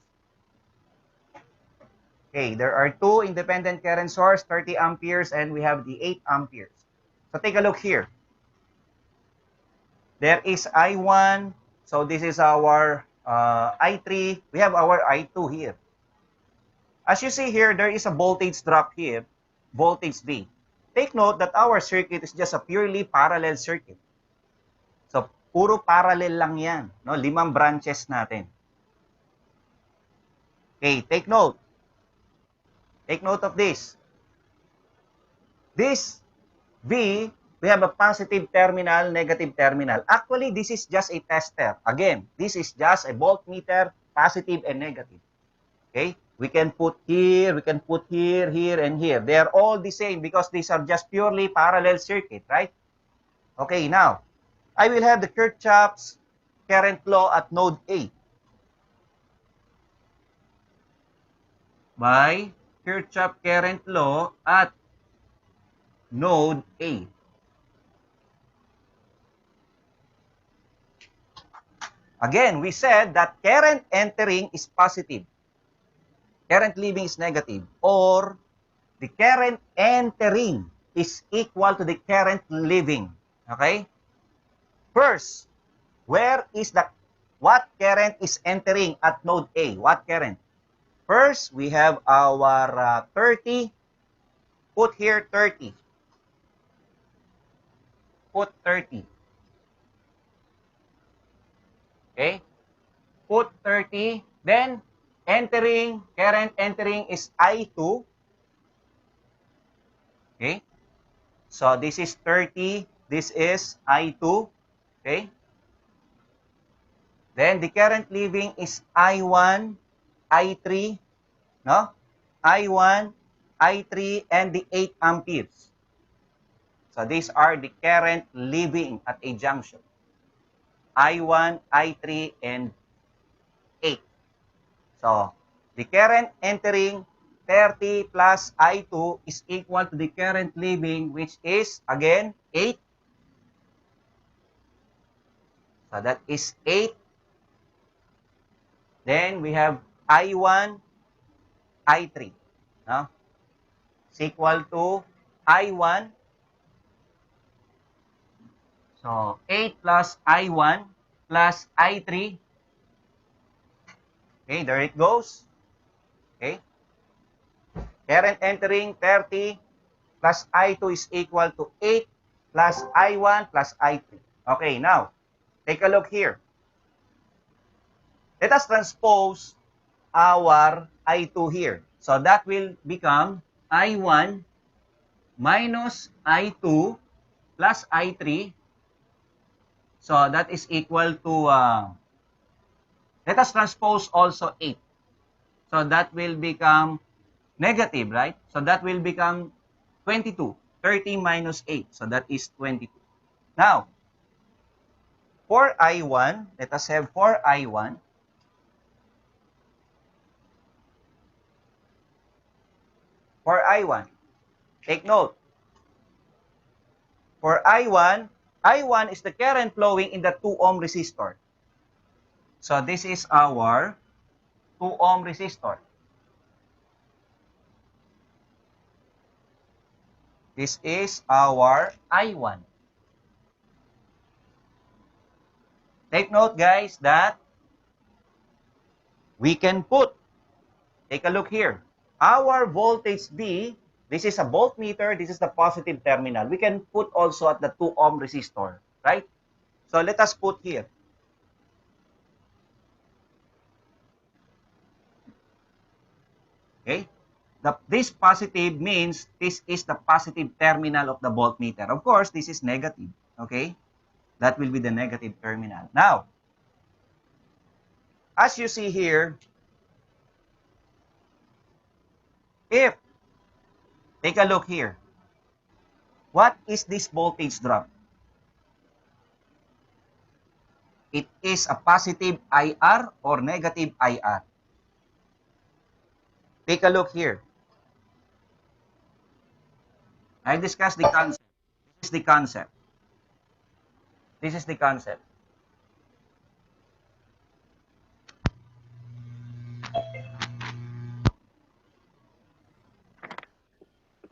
Okay, there are two independent current source, 30 amperes, and we have the 8 amperes. So take a look here. There is I1, so this is our I3. We have our I2 here. As you see here, there is a voltage drop here, voltage V. Take note that our circuit is just a purely parallel circuit. So, puro parallel lang yan. No? 5 branches natin. Okay, take note. Take note of this. This V, we have a positive terminal, negative terminal. Actually, this is just a tester. Again, this is just a voltmeter, positive and negative. Okay? We can put here, we can put here, here, and here. They are all the same because these are just purely parallel circuit, right? Okay, now, I will have the Kirchhoff's current law at node A. By Kirchhoff current law at node A. Again, we said that current entering is positive. Current leaving is negative. Or the current entering is equal to the current leaving. Okay? First, what current is entering at node A? What current? First, we have our 30. Put here 30. Put 30. Okay? Put 30. Then, current entering is I2. Okay? So, this is 30. This is I2. Okay? Then, the current leaving is I1, I3, no? I1, I3, and the 8 amperes. So, these are the current leaving at a junction. I1, I3, and 8. So, the current entering 30 plus I2 is equal to the current leaving, which is, again, 8. So, that is 8. Then, we have I1, I3. No? Is equal to I1. So, 8 plus I1 plus I3. Okay, there it goes. Okay. Current entering 30 plus I2 is equal to 8 plus I1 plus I3. Okay, now, take a look here. Let us transpose our I2 here. So that will become I1 minus I2 plus I3. So that is equal to, let us transpose also 8. So that will become negative, right? So that will become 22. 30 minus 8. So that is 22. Now, for I1, let us have for I1. For I1, take note. For I1, I1 is the current flowing in the 2 ohm resistor. So this is our 2 ohm resistor. This is our I1. Take note, guys, that we can put, take a look here, our voltage B, this is a voltmeter, this is the positive terminal. We can put also at the 2 ohm resistor, right? So let us put here. Okay? This positive means this is the positive terminal of the voltmeter. Of course, this is negative. Okay? That will be the negative terminal. Now, as you see here, if, take a look here, what is this voltage drop? It is a positive IR or negative IR. Take a look here. I discussed the concept. This is the concept. This is the concept.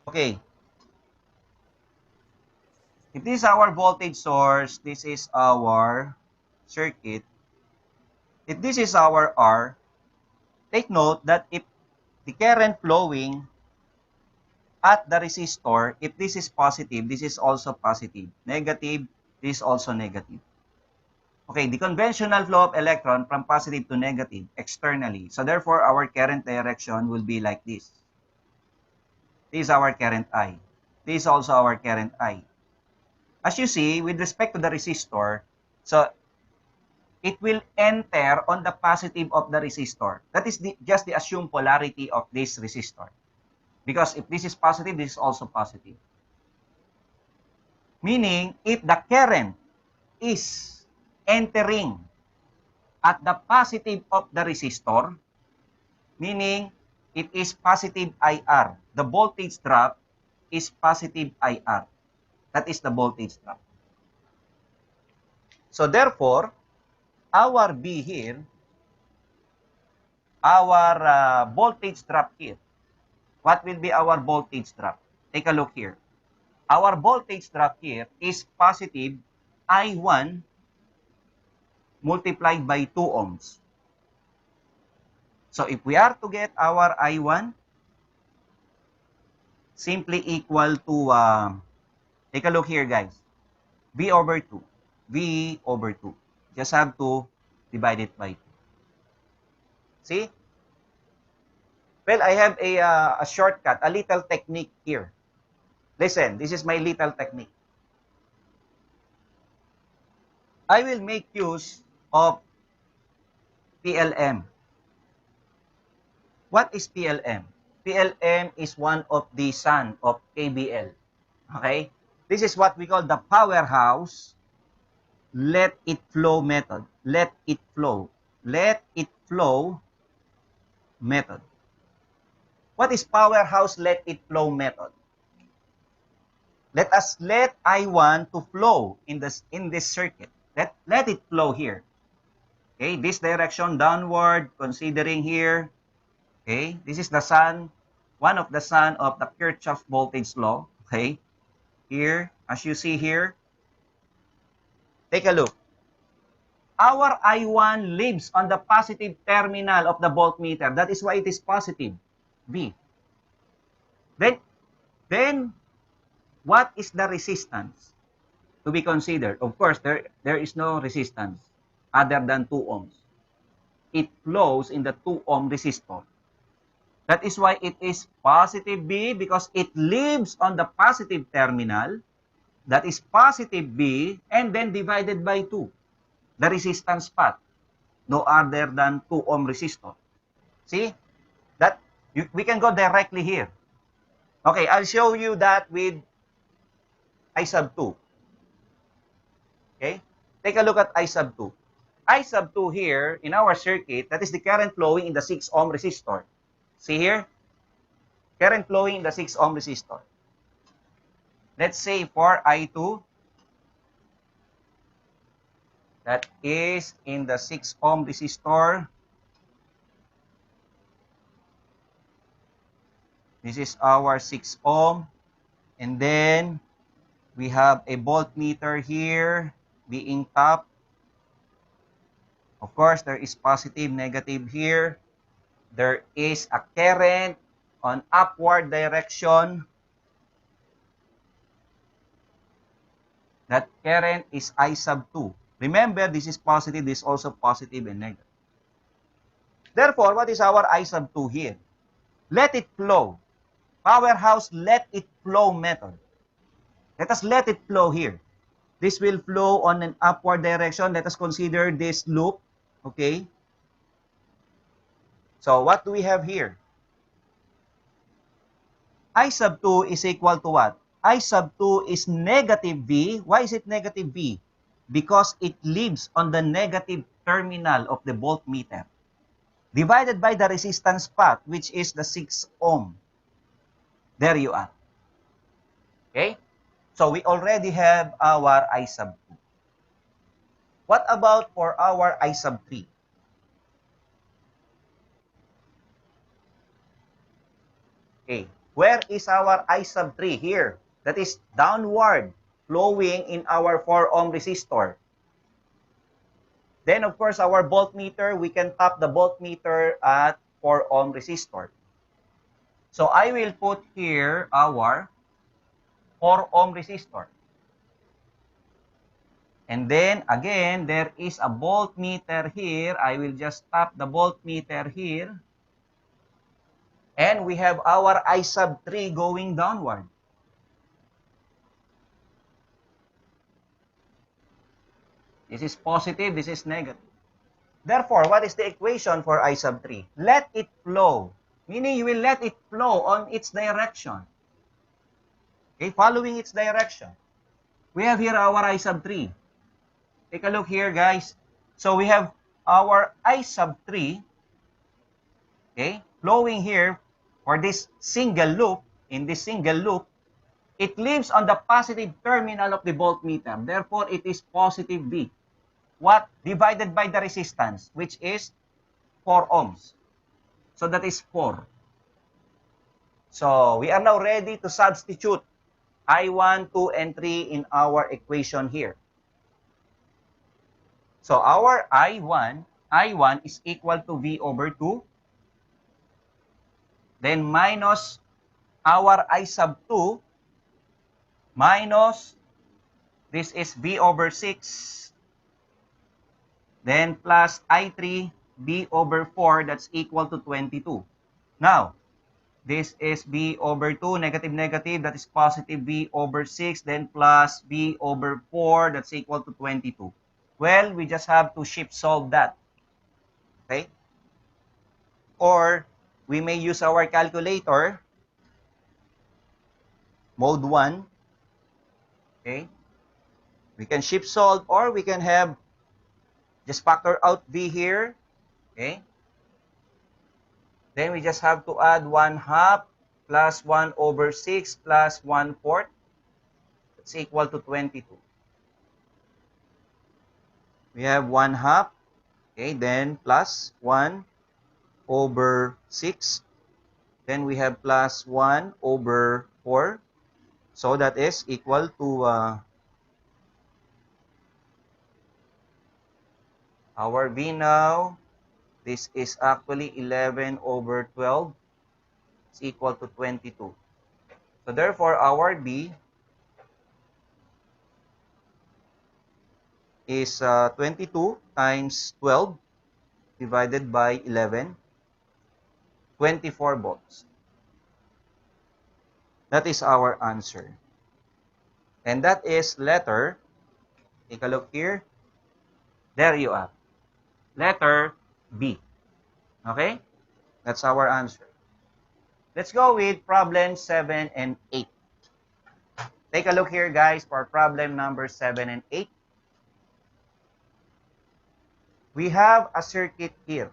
Okay. If this is our voltage source, this is our circuit. If this is our R, take note that if the current flowing at the resistor, if this is positive, this is also positive. Negative, this is also negative. Okay, the conventional flow of electron from positive to negative externally. So therefore, our current direction will be like this. This is our current I. This is also our current I. As you see, with respect to the resistor, so it will enter on the positive of the resistor. That is just the assumed polarity of this resistor. Because if this is positive, this is also positive. Meaning, if the current is entering at the positive of the resistor, meaning it is positive IR. The voltage drop is positive IR. That is the voltage drop. So therefore, our B here, our voltage drop here, what will be our voltage drop? Take a look here. Our voltage drop here is positive I1 multiplied by 2 ohms. So if we are to get our I1, simply equal to, take a look here, guys. V over 2. V over 2. Just have to divide it by 2. See? Well, I have a shortcut, a little technique here. Listen, this is my little technique. I will make use of PLM. What is PLM? PLM is one of the son of KBL. Okay? This is what we call the powerhouse let it flow method. Let it flow. Let it flow method. What is powerhouse let it flow method? Let us let I1 to flow in this circuit. Let it flow here. Okay, this direction downward, considering here. Okay, this is the sun, one of the sun of the Kirchhoff voltage law. Okay, here, as you see here, take a look. Our I1 lives on the positive terminal of the voltmeter. That is why it is positive, V. Then what is the resistance to be considered? Of course, there is no resistance other than 2 ohms. It flows in the 2 ohm resistor. That is why it is positive B, because it lives on the positive terminal. That is positive B, and then divided by 2. The resistance path, no other than 2 ohm resistor. See? We can go directly here. Okay, I'll show you that with I sub 2. Okay? Take a look at I sub 2. I sub 2 here in our circuit, that is the current flowing in the 6 ohm resistor. See here? Current flowing in the 6 ohm resistor. Let's say for I2, that is in the 6 ohm resistor. This is our 6 ohm. And then we have a voltmeter here being tapped. Of course, there is positive, negative here. There is a current on upward direction. That current is I sub 2. Remember, this is positive, this is also positive and negative. Therefore, what is our I sub 2 here? Let it flow. Powerhouse let it flow method. Let us let it flow here. This will flow on an upward direction. Let us consider this loop. Okay? So, what do we have here? I sub 2 is equal to what? I sub 2 is negative V. Why is it negative V? Because it lives on the negative terminal of the voltmeter, divided by the resistance path, which is the 6 ohm. There you are. Okay? So, we already have our I sub 2. What about for our I sub 3? Okay. Where is our I sub 3? Here. That is downward flowing in our 4 ohm resistor. Then, of course, our voltmeter, we can tap the voltmeter at 4 ohm resistor. So, I will put here our 4 ohm resistor. And then, again, there is a voltmeter here. I will just tap the voltmeter here. And we have our I sub 3 going downward. This is positive, this is negative. Therefore, what is the equation for I sub 3? Let it flow. Meaning you will let it flow on its direction. Okay, following its direction. We have here our I sub 3. Take a look here, guys. So we have our I sub 3, okay, flowing here for this single loop. In this single loop, it lives on the positive terminal of the voltmeter. Therefore, it is positive V. What? Divided by the resistance, which is 4 ohms. So that is 4. So we are now ready to substitute I1, 2, and 3 in our equation here. So our I1 is equal to V over 2. Then minus our I sub 2 minus, this is V over 6. Then plus I3, V over 4, that's equal to 22. Now, this is V over 2, negative, negative, that is positive V over 6, then plus V over 4, that's equal to 22. Well, we just have to shift solve that. Okay? Or, we may use our calculator, mode 1. Okay? We can shift solve, or we can have, just factor out V here. Okay? Then we just have to add 1/2 plus 1/6 plus 1/4. That's equal to 22. We have 1/2. Okay, then plus 1/6. Then we have plus 1/4. So that is equal to our B now. This is actually 11/12. It's equal to 22. So therefore, our B is 22 times 12 divided by 11, 24 volts. That is our answer. And that is letter, take a look here. There you are. Letter B. Okay? That's our answer. Let's go with problem 7 and 8. Take a look here, guys, for problem number 7 and 8. We have a circuit here.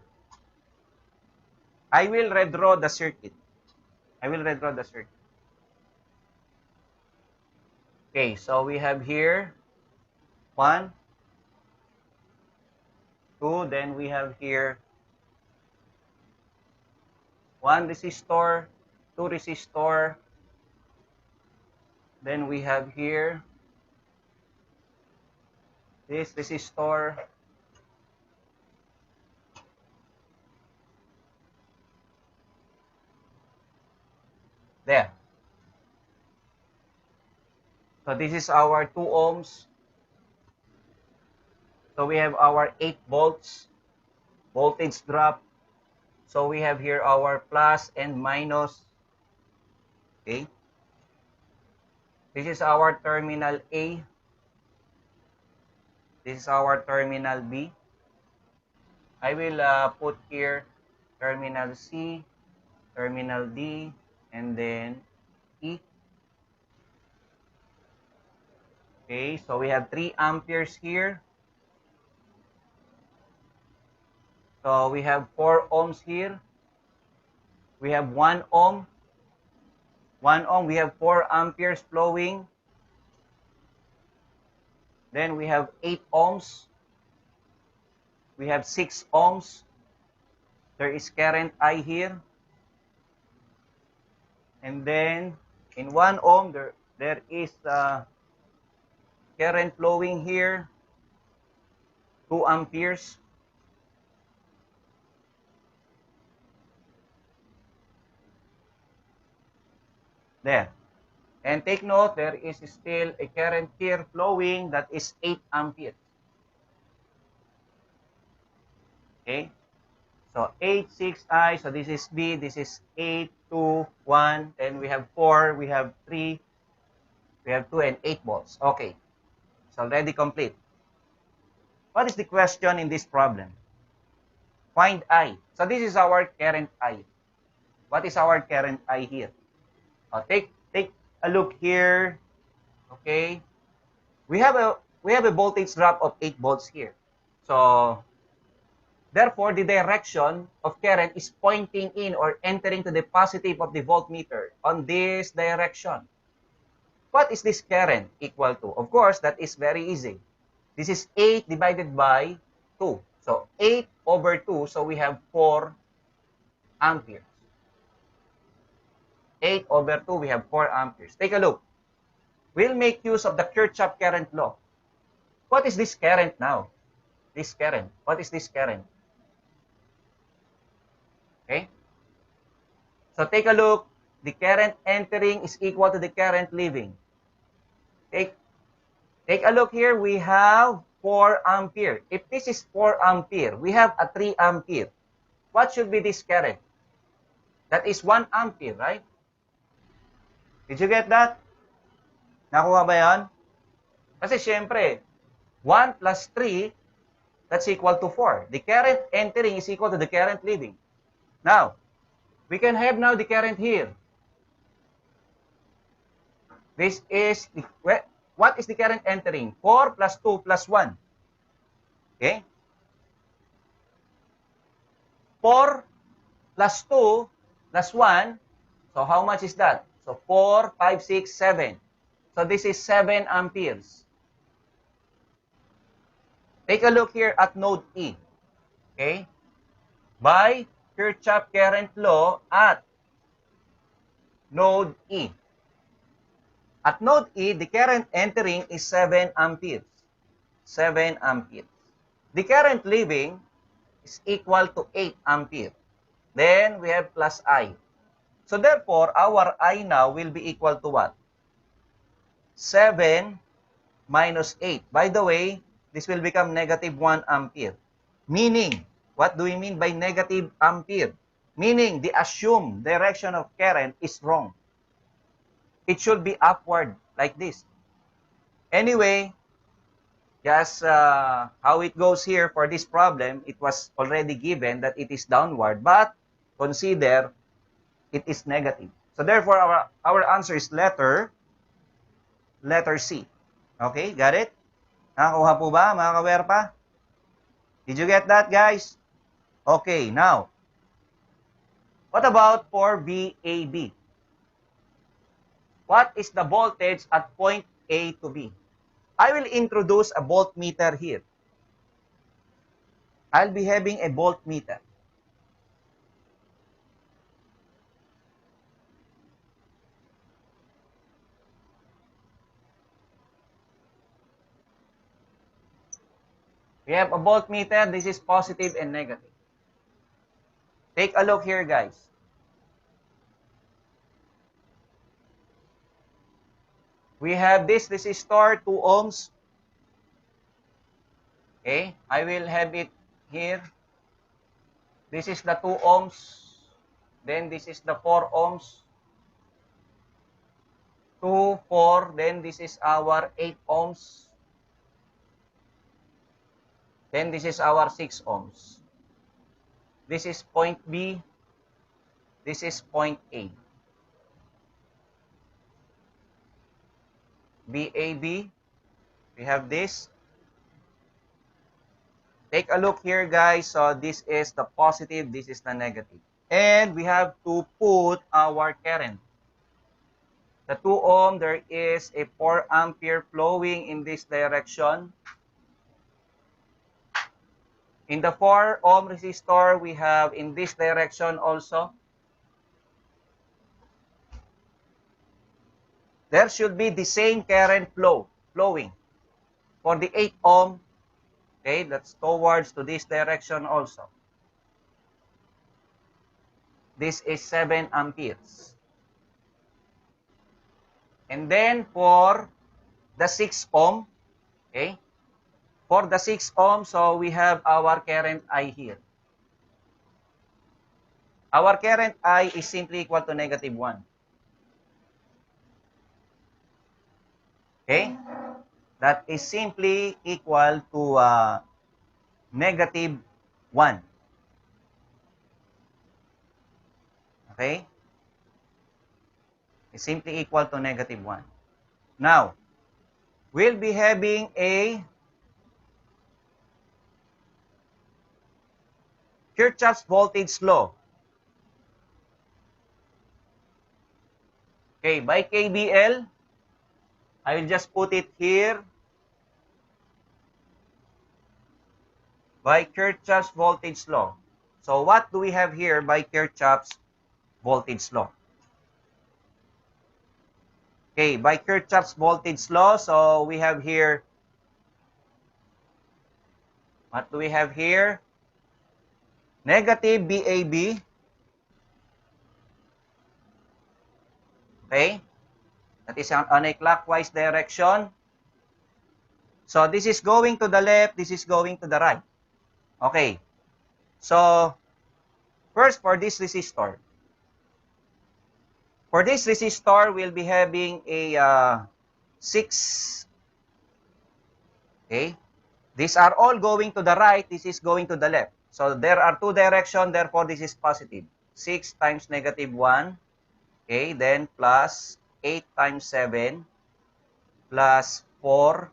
I will redraw the circuit. Okay, so we have here 1, 2, then we have here 1 resistor, 2 resistor, then we have here this resistor, there. So this is our 2 ohms. So we have our 8 volts voltage drop. So we have here our plus and minus. Okay. This is our terminal A. This is our terminal B. I will put here terminal C, terminal D, and then E. Okay, so we have 3 amperes here. So we have 4 ohms here. We have 1 ohm. 1 ohm, we have 4 amperes flowing. Then we have 8 ohms. We have 6 ohms. There is current I here. And then in 1 ohm, there is current flowing here, 2 amperes. There. And take note, there is still a current here flowing that is 8 amperes. Okay? So 8, 6I, so this is B, this is 8, 2, 1, then we have 4, we have 3, we have 2, and 8 volts. Okay. It's already complete. What is the question in this problem? Find I. So this is our current I. What is our current I here? Take a look here. Okay. We have a voltage drop of 8 volts here. So therefore, the direction of current is pointing in or entering to the positive of the voltmeter on this direction. What is this current equal to? Of course, that is very easy. This is 8 divided by 2. So 8/2, so we have 4 amperes. 8/2, we have 4 amperes. Take a look. We'll make use of the Kirchhoff Current Law. What is this current now? This current. What is this current? Okay? So take a look. The current entering is equal to the current leaving. Take a look here. We have 4 ampere. If this is 4 ampere, we have a 3 ampere. What should be this current? That is 1 ampere, right? Did you get that? Nakuha ba yan? Kasi syempre, 1 plus 3, that's equal to 4. The current entering is equal to the current leaving. Now, we can have now the current here. This is, what is the current entering? 4 plus 2 plus 1. Okay? 4 plus 2 plus 1. So how much is that? So 4, 5, 6, 7. So this is 7 amperes. Take a look here at node E. Okay? By Kirchhoff Current Law at node E. At node E, the current entering is 7 amperes. 7 amperes. The current leaving is equal to 8 ampere. Then we have plus I. So therefore, our I now will be equal to what? 7 minus 8. By the way, this will become negative 1 ampere. Meaning, what do we mean by negative ampere? Meaning, the assumed direction of current is wrong. It should be upward, like this. Anyway, just how it goes here for this problem, it was already given that it is downward, but consider it is negative. So therefore, our answer is letter C. Okay, got it? Nakakuha po ba, mga kawerpa? Did you get that, guys? Okay, now, what about for VAB? What is the voltage at point A to B? I will introduce a voltmeter here. I'll be having a voltmeter. We have a voltmeter. This is positive and negative. Take a look here, guys. We have this resistor, 2 ohms. Okay, I will have it here. This is the 2 ohms. Then this is the 4 ohms. 2, 4. Then this is our 8 ohms. Then this is our 6 ohms. This is point B. This is point A. VAB. We have this. Take a look here, guys. So this is the positive. This is the negative. And we have to put our current. The 2 ohm, there is a 4 ampere flowing in this direction. In the 4 ohm resistor, we have in this direction also. There should be the same current flowing. For the 8 ohm, okay, that's towards to this direction also. This is 7 amperes. And then for the 6 ohm, okay, for the 6 ohm, so we have our current I here. Our current I is simply equal to negative 1. Okay? That is simply equal to negative 1. Okay? It's simply equal to negative 1. Now, we'll be having a Kirchhoff's voltage law. Okay, by KBL, I will just put it here. By Kirchhoff's voltage law. So what do we have here by Kirchhoff's voltage law? Okay, by Kirchhoff's voltage law, so we have here, what do we have here? Negative VAB. Okay, that is on a clockwise direction. So this is going to the left, this is going to the right. Okay, so first for this resistor. For this resistor, we'll be having a 6. Okay, these are all going to the right, this is going to the left. So there are 2 directions, therefore this is positive. 6 times negative 1. Okay, then plus 8 times 7 plus 4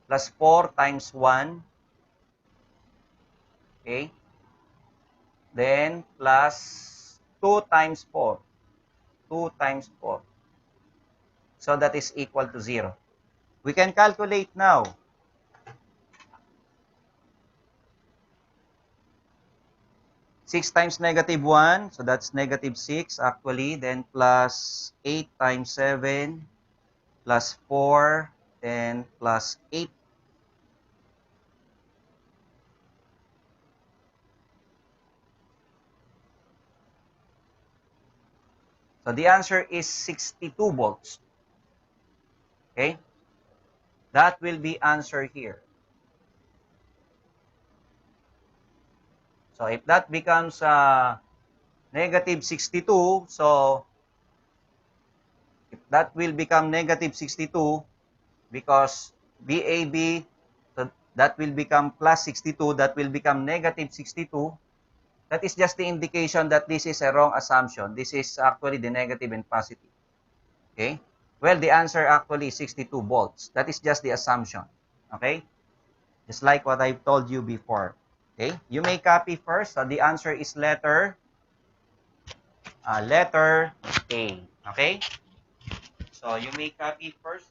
plus 4 times 1. Okay. then plus 2 times 4. 2 times 4. So that is equal to 0. We can calculate now. 6 times negative 1, so that's negative 6 actually. Then plus 8 times 7, plus 4, then plus 8. So the answer is 62 volts. Okay? That will be answer here. So if that becomes negative 62, so if that will become negative 62 because VAB, so that will become plus 62, that will become negative 62. That is just the indication that this is a wrong assumption. This is actually the negative and positive. Okay? Well, the answer actually is 62 volts. That is just the assumption. Okay? Just like what I've told you before. Okay? You may copy first. So the answer is letter A. Okay? So you may copy first.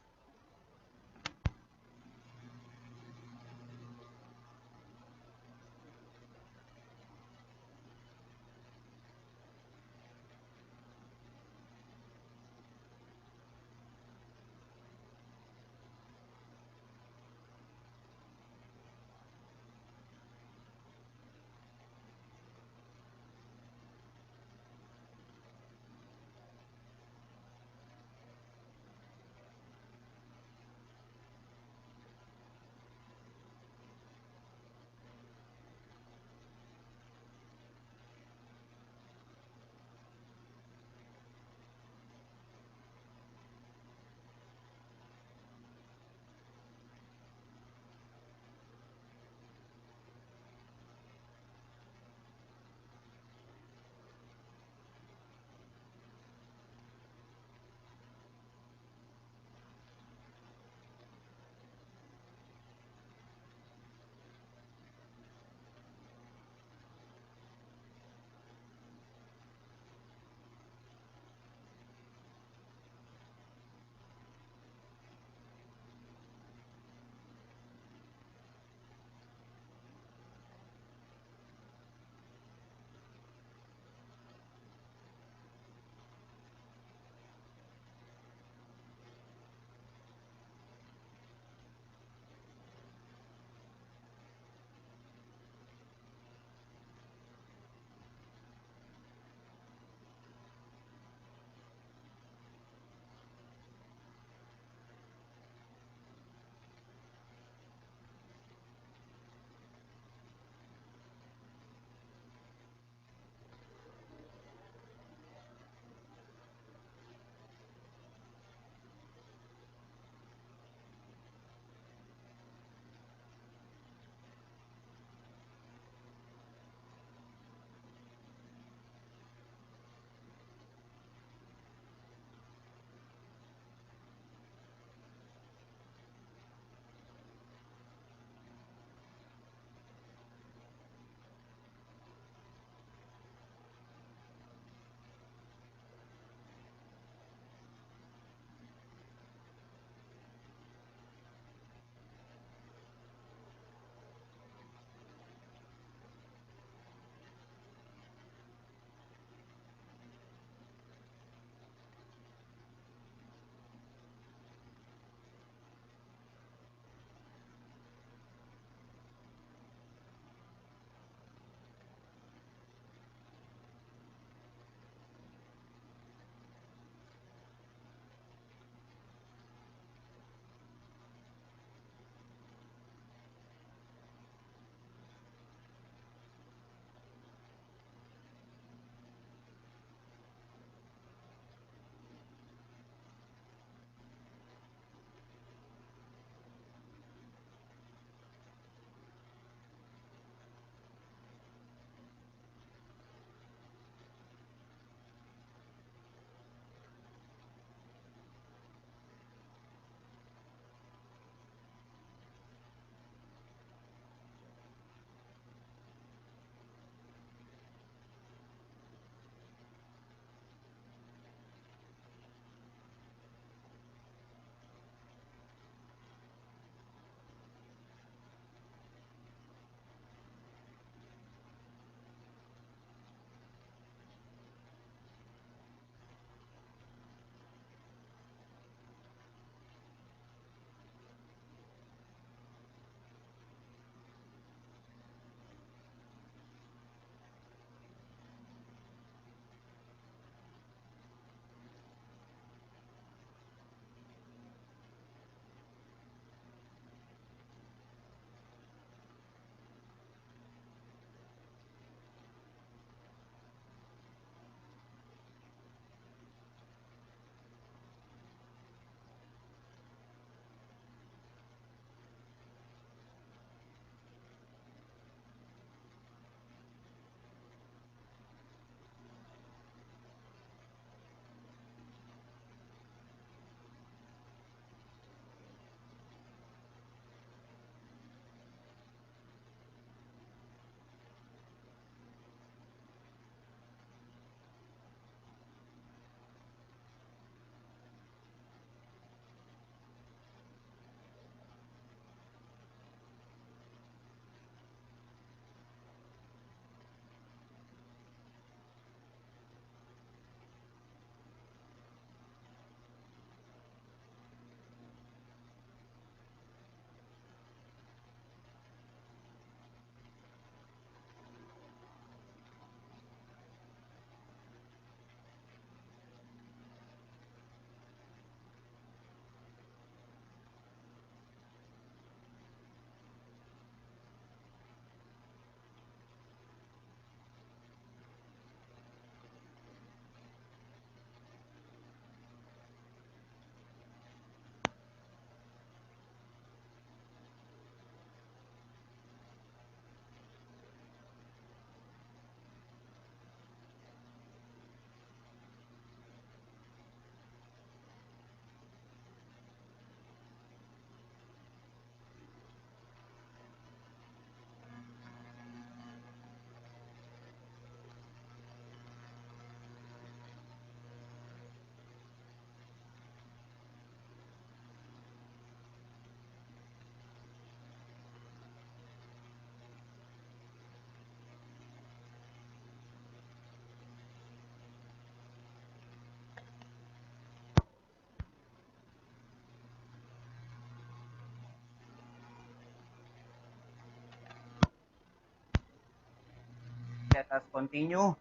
us continue.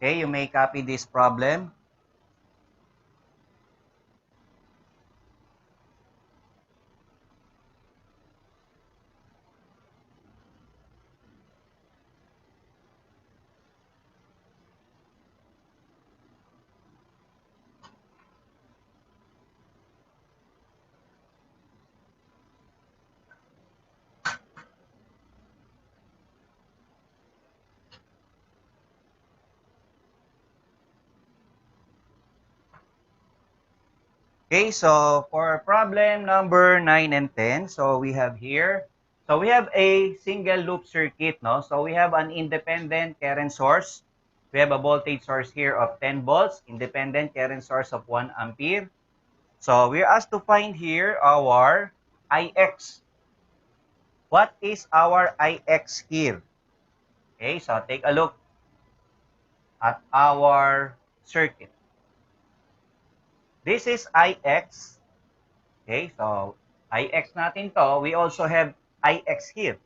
Okay, you may copy this problem. Okay, so for problem number 9 and 10, so we have here, so we have a single loop circuit, no? So we have an independent current source. We have a voltage source here of 10 volts, independent current source of 1 ampere. So we're asked to find here our IX. What is our IX here? Okay, so take a look at our circuit. This is IX. Okay, so IX natin to. We also have IX here.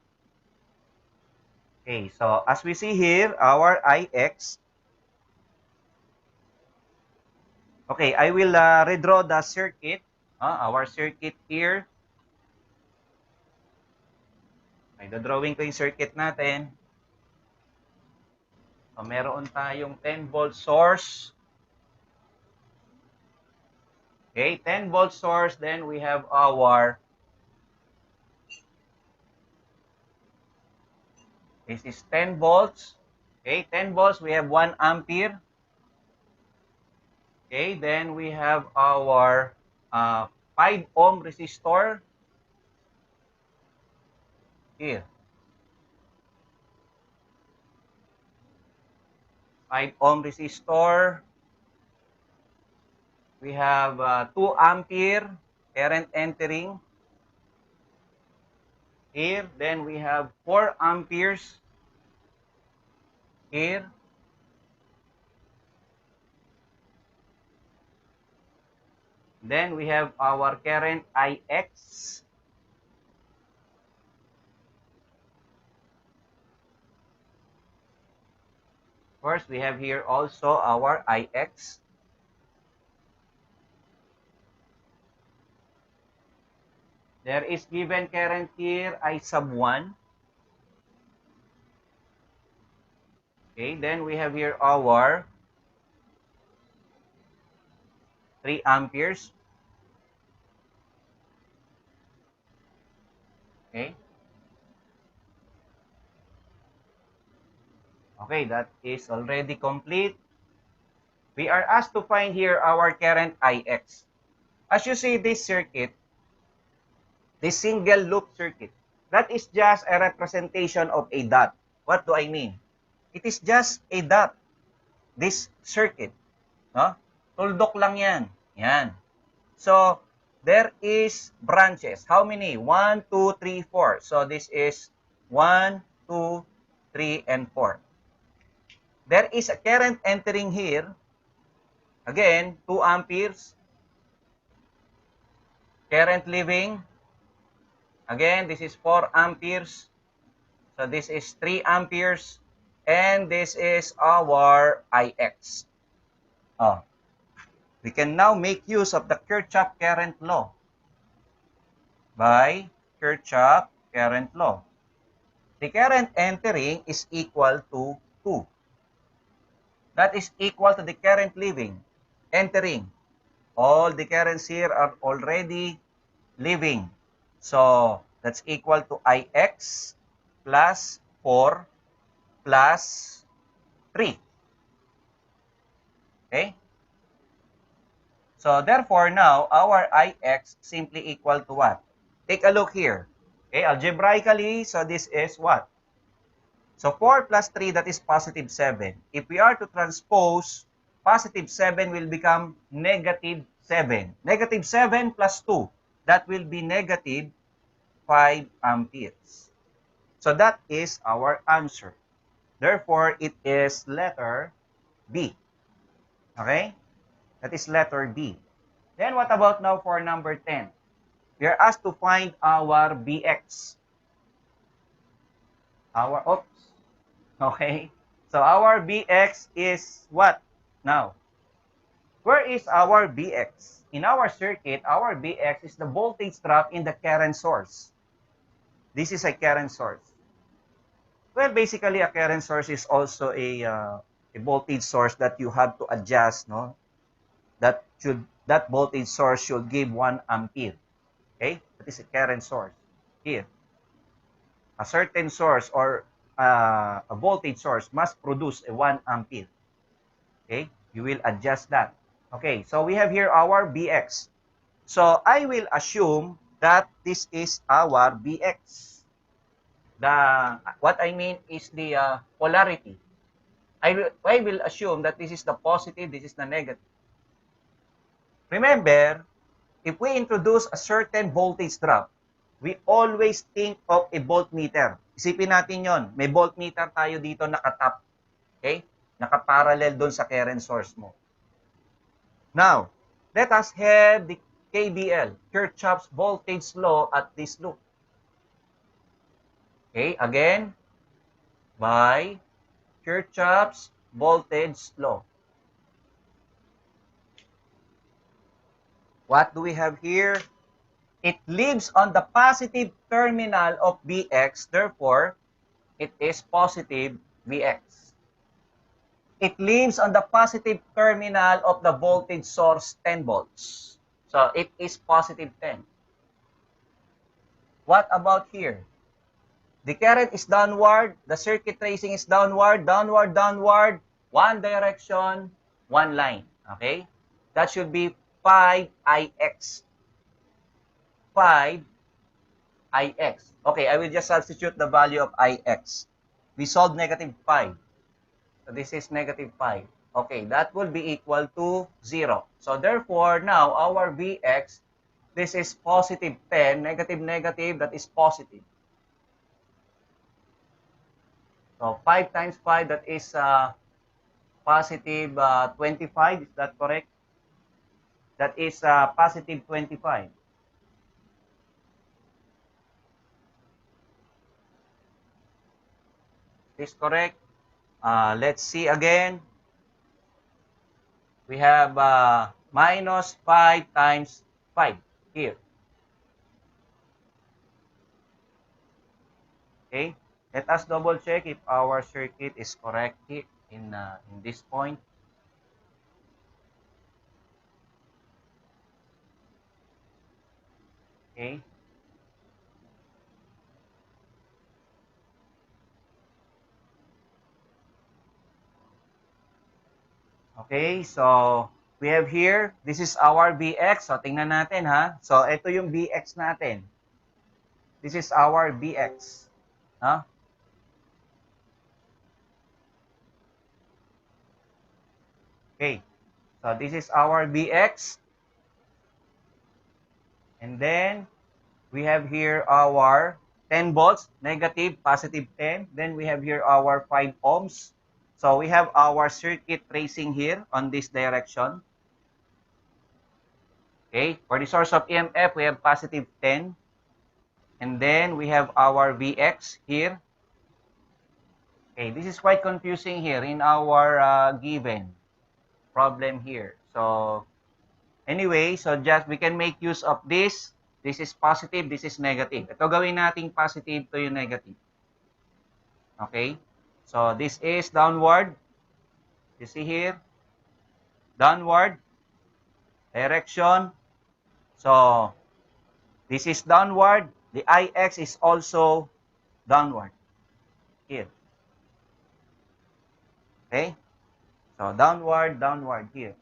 Okay, so as we see here, our IX. Okay, I will redraw the circuit. Our circuit here. Ay, drawing ko yung circuit natin. So, meron tayong 10 volt source. Okay, 10 volt source. Then we have our, this is 10 volts. Okay, 10 volts, we have 1 ampere. Okay, then we have our 5 ohm resistor here. 5 ohm resistor. We have 2 ampere current entering here. Then we have 4 amperes here. Then we have our current IX. First, we have here also our IX. There is given current here I sub 1. Okay, then we have here our 3 amperes. Okay. Okay, that is already complete. We are asked to find here our current IX. As you see this circuit, this single loop circuit, that is just a representation of a dot. What do I mean? It is just a dot, this circuit. No? Tuldok lang yan. Yan. So, there is branches. How many? 1, 2, 3, 4. So, this is 1, 2, 3, and 4. There is a current entering here. Again, 2 amperes. Current leaving. Again, this is 4 amperes. So, this is 3 amperes. And this is our IX. Oh. We can now make use of the Kirchhoff Current Law by Kirchhoff Current Law. The current entering is equal to 2. That is equal to the current leaving, entering. All the currents here are already leaving. So, that's equal to IX plus 4 plus 3. Okay? So, therefore, now, our IX simply equal to what? Take a look here. Okay, algebraically, so this is what? So, 4 plus 3, that is positive 7. If we are to transpose, positive 7 will become negative 7. Negative 7 plus 2, that will be negative 5 amperes. So, that is our answer. Therefore, it is letter B. Okay? That is letter B. Then, what about now for number 10? We are asked to find our BX. Oops. Okay? So our Bx is what? Now, where is our Bx? In our circuit, our Bx is the voltage drop in the current source. This is a current source. Well, basically, a current source is also a voltage source that you have to adjust, no? That voltage source should give 1 ampere. Okay? That is a current source. Here, a certain source or a voltage source must produce a 1 ampere. Okay? You will adjust that. Okay, so we have here our Bx. So I will assume that this is our Bx. What I mean is the polarity. I will assume that this is the positive, this is the negative. Remember, if we introduce a certain voltage drop, we always think of a voltmeter. Isipin natin yon, may voltmeter tayo dito nakatap. Okay? Nakaparallel doon sa current source mo. Now, let us have the KVL, Kirchhoff's voltage law at this loop. Okay, again, by Kirchhoff's voltage law. What do we have here? It lives on the positive terminal of Bx, therefore, it is positive Vx. It lives on the positive terminal of the voltage source 10 volts. So it is positive 10. What about here? The current is downward, the circuit tracing is downward, downward, downward, one direction, one line. Okay? That should be 5Ix. 5Ix. Okay, I will just substitute the value of Ix. We solved negative 5. So this is negative 5. Okay, that will be equal to 0. So therefore, now our Vx, this is positive 10, negative, negative, that is positive. So 5 times 5, that is positive 25. Is that correct? That is positive 25. Is correct? Let's see again. We have minus 5 times 5 here. Okay? Let us double check if our circuit is correct here in this point. Okay? Okay, so we have here, this is our Bx. So tingnan natin ha. So ito yung Bx natin. This is our Bx. Ha? Okay. So this is our Bx. And then we have here our 10 volts, negative, positive 10. Then we have here our 5 ohms. So we have our circuit tracing here on this direction. Okay, for the source of EMF, we have positive 10. And then we have our Vx here. Okay, this is quite confusing here in our given problem here. So anyway, so just we can make use of this. This is positive, this is negative. Ito gawin nating positive to yung negative. Okay? So this is downward. You see here? Downward direction. So this is downward. The Ix is also downward. Here. Okay? So downward, downward here.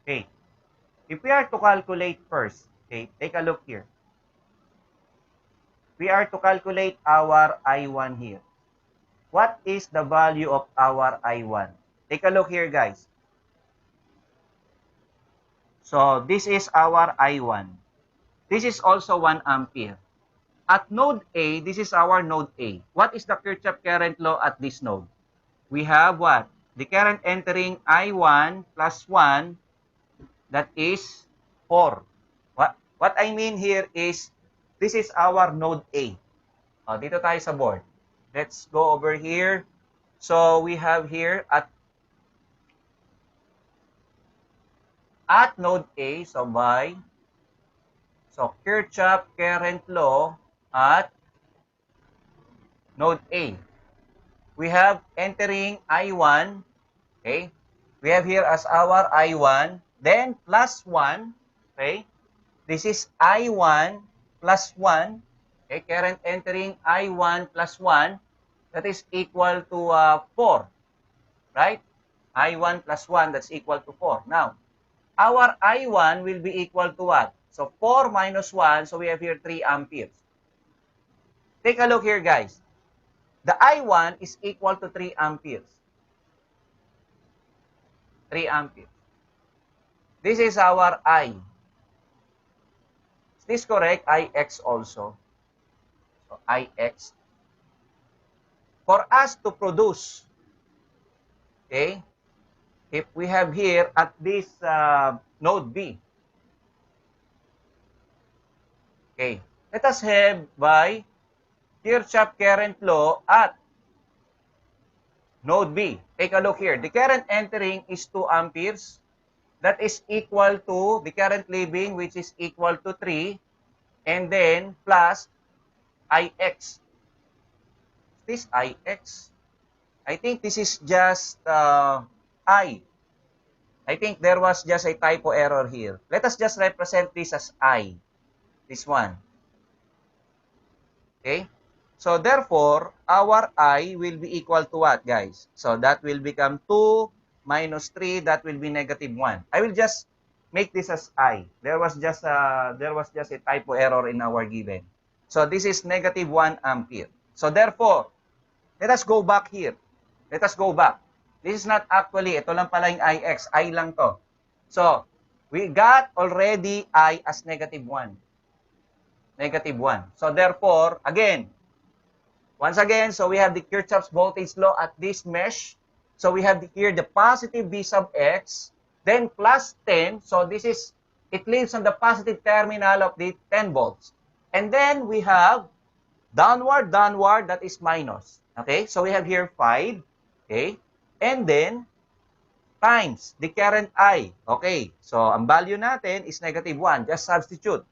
Okay. If we are to calculate first, okay, take a look here. We are to calculate our I1 here. What is the value of our I1? Take a look here, guys. So this is our I1. This is also 1 ampere. At node A, this is our node A. What is the Kirchhoff current law at this node? We have what? The current entering I1 plus 1, that is 4. What I mean here is, this is our node A. Dito tayo sa board. Let's go over here. So, we have here at node A, so Kirchhoff Current Law at node A. We have entering I1, okay? We have here as our I1, then plus 1, okay? This is I1 plus 1, okay? Current entering I1 plus 1, that is equal to 4, right? I1 plus 1, that's equal to 4. Now, our I1 will be equal to what? So, 4 minus 1, so we have here 3 amperes. Take a look here, guys. The I1 is equal to 3 amperes. 3 amperes. This is our I. Is this correct? IX also. So, IX. For us to produce, okay, if we have here at this node B, okay, let us have by Kirchhoff Current Law at node B. Take a look here. The current entering is 2 amperes. That is equal to the current leaving, which is equal to 3, and then plus IX. This IX. I think this is just I. I think there was just a typo error here. Let us just represent this as I. This one. Okay? So, therefore, our I will be equal to what, guys? So, that will become 2 minus 3. That will be negative 1. I will just make this as I. There was just a typo error in our given. So, this is negative 1 ampere. So, therefore, let us go back here. Let us go back. This is not actually, ito lang pala yung IX. I lang to. So, we got already I as negative 1. Negative 1. So, therefore, again, once again, so we have the Kirchhoff's voltage law at this mesh. So, we have here the positive V sub X, then plus 10. So, this is, it lives on the positive terminal of the 10 volts. And then, we have downward, that is minus. Okay? So, we have here 5. Okay? And then, times the current I. Okay. So, ang value natin is negative 1. Just substitute.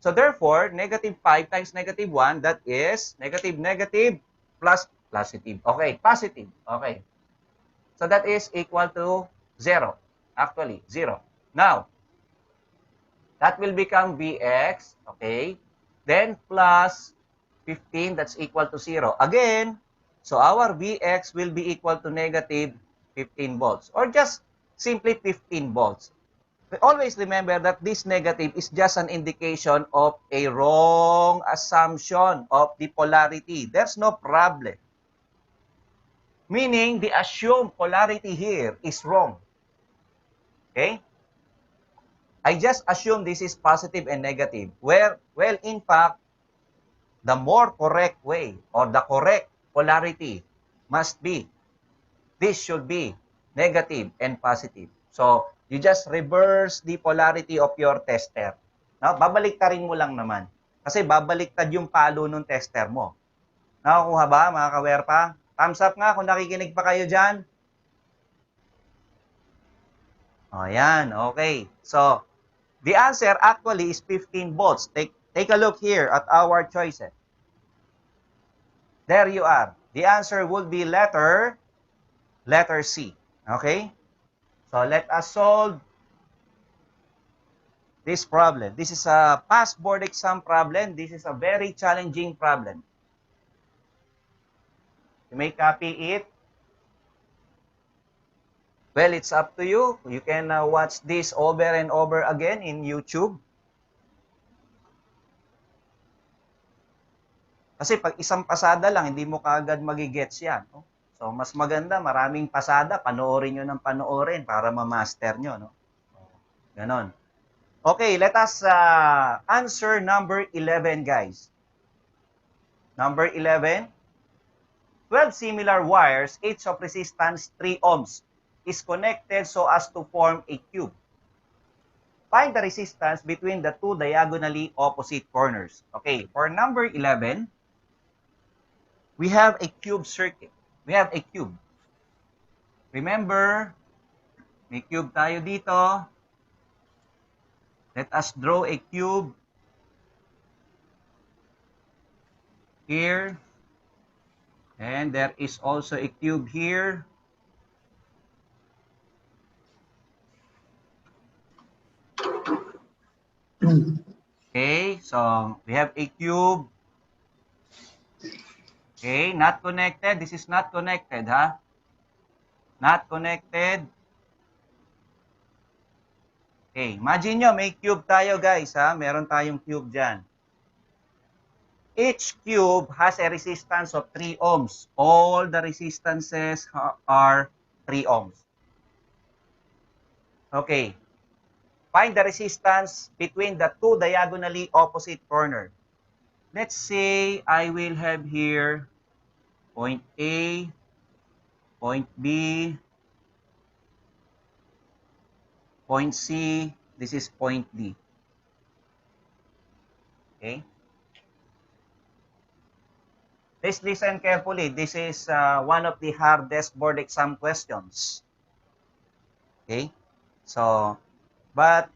So, therefore, negative 5 times negative 1, that is negative plus positive. Okay. Positive. Okay. So, that is equal to 0. Actually, 0. Now, that will become Vx. Okay. Then, plus 15, that's equal to 0. Again, so our Vx will be equal to negative 15 volts or just simply 15 volts. But always remember that this negative is just an indication of a wrong assumption of the polarity. There's no problem. Meaning the assumed polarity here is wrong. Okay? I just assume this is positive and negative. Well, in fact, the more correct way or the correct polarity must be, this should be negative and positive. So, you just reverse the polarity of your tester. No? Babaliktarin mo lang naman. Kasi babaliktad yung palo ng tester mo. Nakakuha ba, mga kawerpa? Thumbs up nga kung nakikinig pa kayo dyan. O, yan. Okay. So, the answer actually is 15 volts. Take a look here at our choices. There you are. The answer would be letter C. Okay? So, let us solve this problem. This is a past board exam problem. This is a very challenging problem. You may copy it. Well, it's up to you. You can watch this over and over again in YouTube. Kasi pag isang pasada lang, hindi mo kaagad magigets yan. No? So, mas maganda, maraming pasada, panoorin nyo ng panoorin para ma-master nyo. No? Ganon. Okay, let us answer number 11, guys. Number 11, 12 similar wires, each of resistance 3 ohms, is connected so as to form a cube. Find the resistance between the two diagonally opposite corners. Okay, for number 11, we have a cube circuit. We have a cube. Remember, may cube tayo dito. Let us draw a cube here. And there is also a cube here. Okay, so we have a cube. Okay, not connected. This is not connected, ha? Not connected. Okay, imagine nyo, may cube tayo, guys, ha? Meron tayong cube dyan. Each cube has a resistance of 3 ohms. All the resistances are 3 ohms. Okay. Find the resistance between the two diagonally opposite corners. Let's say I will have here point A, point B, point C, this is point D. Okay? Please listen carefully. This is one of the hardest board exam questions. Okay? So, but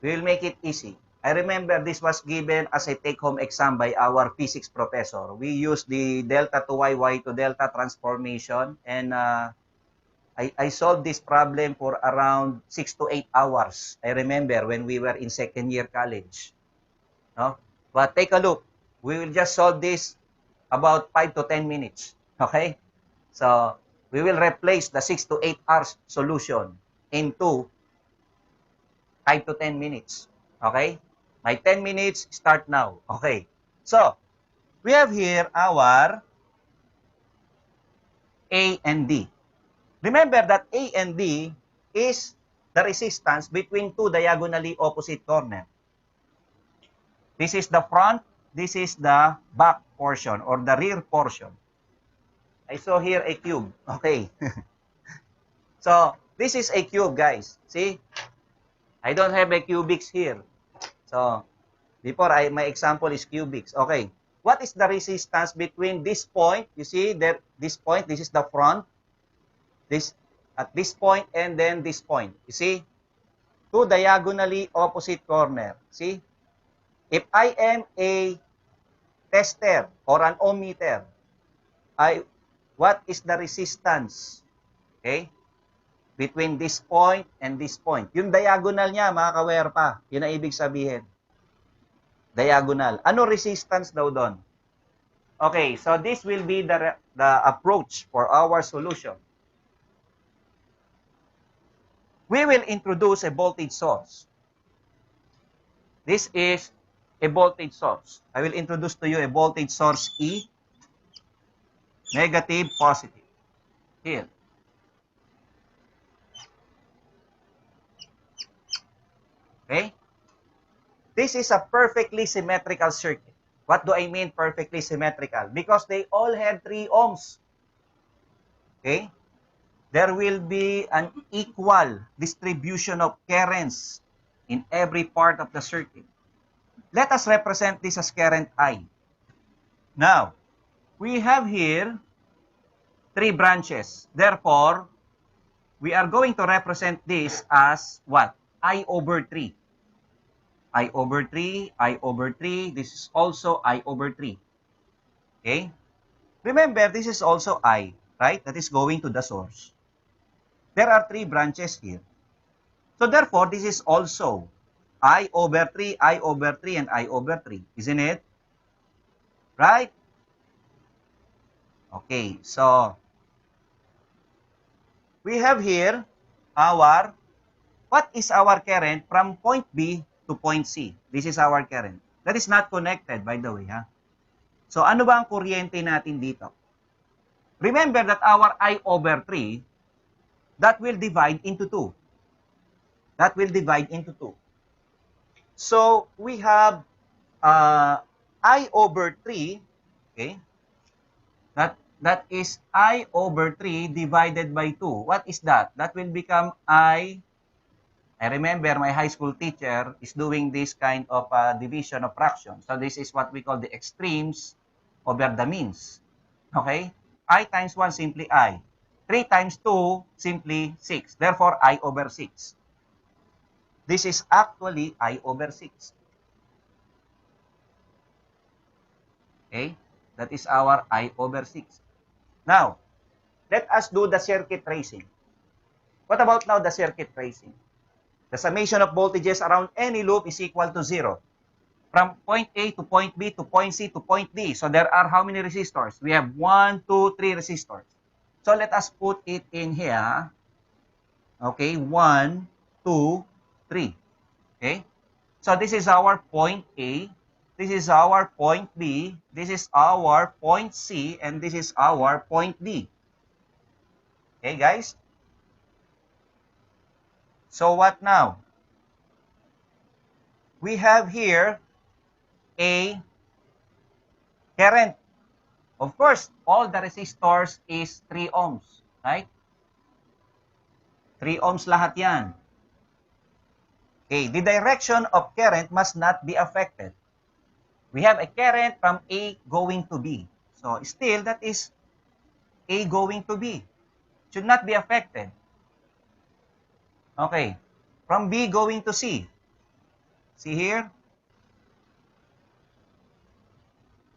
we'll make it easy. I remember this was given as a take-home exam by our physics professor. We used the delta to y to delta transformation, and I solved this problem for around 6 to 8 hours. I remember when we were in second year college. No? But take a look. We will just solve this about 5 to 10 minutes. Okay? So, we will replace the 6 to 8 hours solution into 5 to 10 minutes. Okay? My 10 minutes, start now. Okay. So, we have here our A and D. Remember that A and D is the resistance between two diagonally opposite corners. This is the front, this is the back portion or the rear portion. I saw here a cube. Okay. So, this is a cube, guys. See? I don't have a cubics here. So, before my example is cubics. Okay. What is the resistance between this point? You see, there, this point, this is the front. This, at this point, and then this point. You see? Two diagonally opposite corner. See? If I am a tester or an ohm meter, what is the resistance? Okay? Between this point and this point. Yung diagonal niya, mga ka-wire pa. Yun ang ibig sabihin. Diagonal. Ano resistance daw doon? Okay, so this will be the approach for our solution. We will introduce a voltage source. This is a voltage source. I will introduce to you a voltage source E, negative, positive. Here. Okay? This is a perfectly symmetrical circuit. What do I mean perfectly symmetrical? Because they all have 3 ohms. Okay? There will be an equal distribution of currents in every part of the circuit. Let us represent this as current I. Now, we have here 3 branches. Therefore, we are going to represent this as what? I over 3. I over 3, I over 3. This is also I over 3. Okay? Remember, this is also I, right? That is going to the source. There are 3 branches here. So therefore, this is also I over 3, I over 3, and I over 3. Isn't it? Right? Okay, so we have here what is our current from point B to point C? This is our current. That is not connected, by the way. Ha? So ano ba ang kuryente natin dito? Remember that our I over 3, that will divide into 2. That will divide into 2. So we have I over 3, okay? That is I over 3 divided by 2. What is that? That will become I I remember my high school teacher is doing this kind of division of fraction. So this is what we call the extremes over the means. Okay? I times 1 simply I. 3 times 2 simply 6. Therefore, I over 6. This is actually I over 6. Okay? That is our I over 6. Now, let us do the circuit tracing. What about now the circuit tracing? The summation of voltages around any loop is equal to 0. From point A to point B to point C to point D. So there are how many resistors? We have 1, 2, 3 resistors. So let us put it in here. Okay, 1, 2, 3. Okay? So this is our point A. This is our point B. This is our point C. And this is our point D. Okay, guys? So what now? We have here a current. Of course, all the resistors is 3 ohms, right? 3 ohms lahat yan. Okay, the direction of current must not be affected. We have a current from A going to B. So still, that is A going to B. Should not be affected. Okay, from B going to C. See here?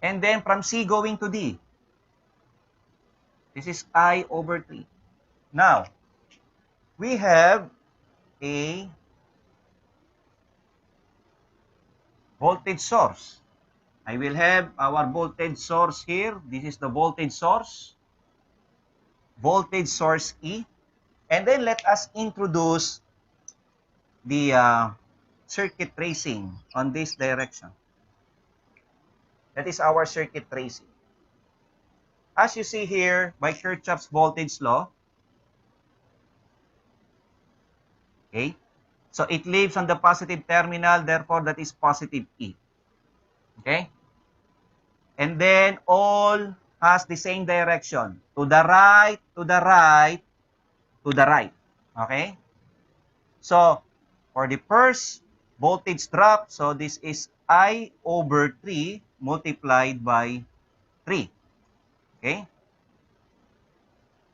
And then from C going to D. This is I over 3. Now, we have a voltage source. I will have our voltage source here. This is the voltage source E. And then let us introduce the circuit tracing on this direction. That is our circuit tracing. As you see here, by Kirchhoff's voltage law, okay, so it leaves on the positive terminal, therefore that is positive E. Okay? And then all has the same direction. To the right, to the right, to the right. Okay? So, for the first voltage drop, so this is I over 3 multiplied by 3. Okay?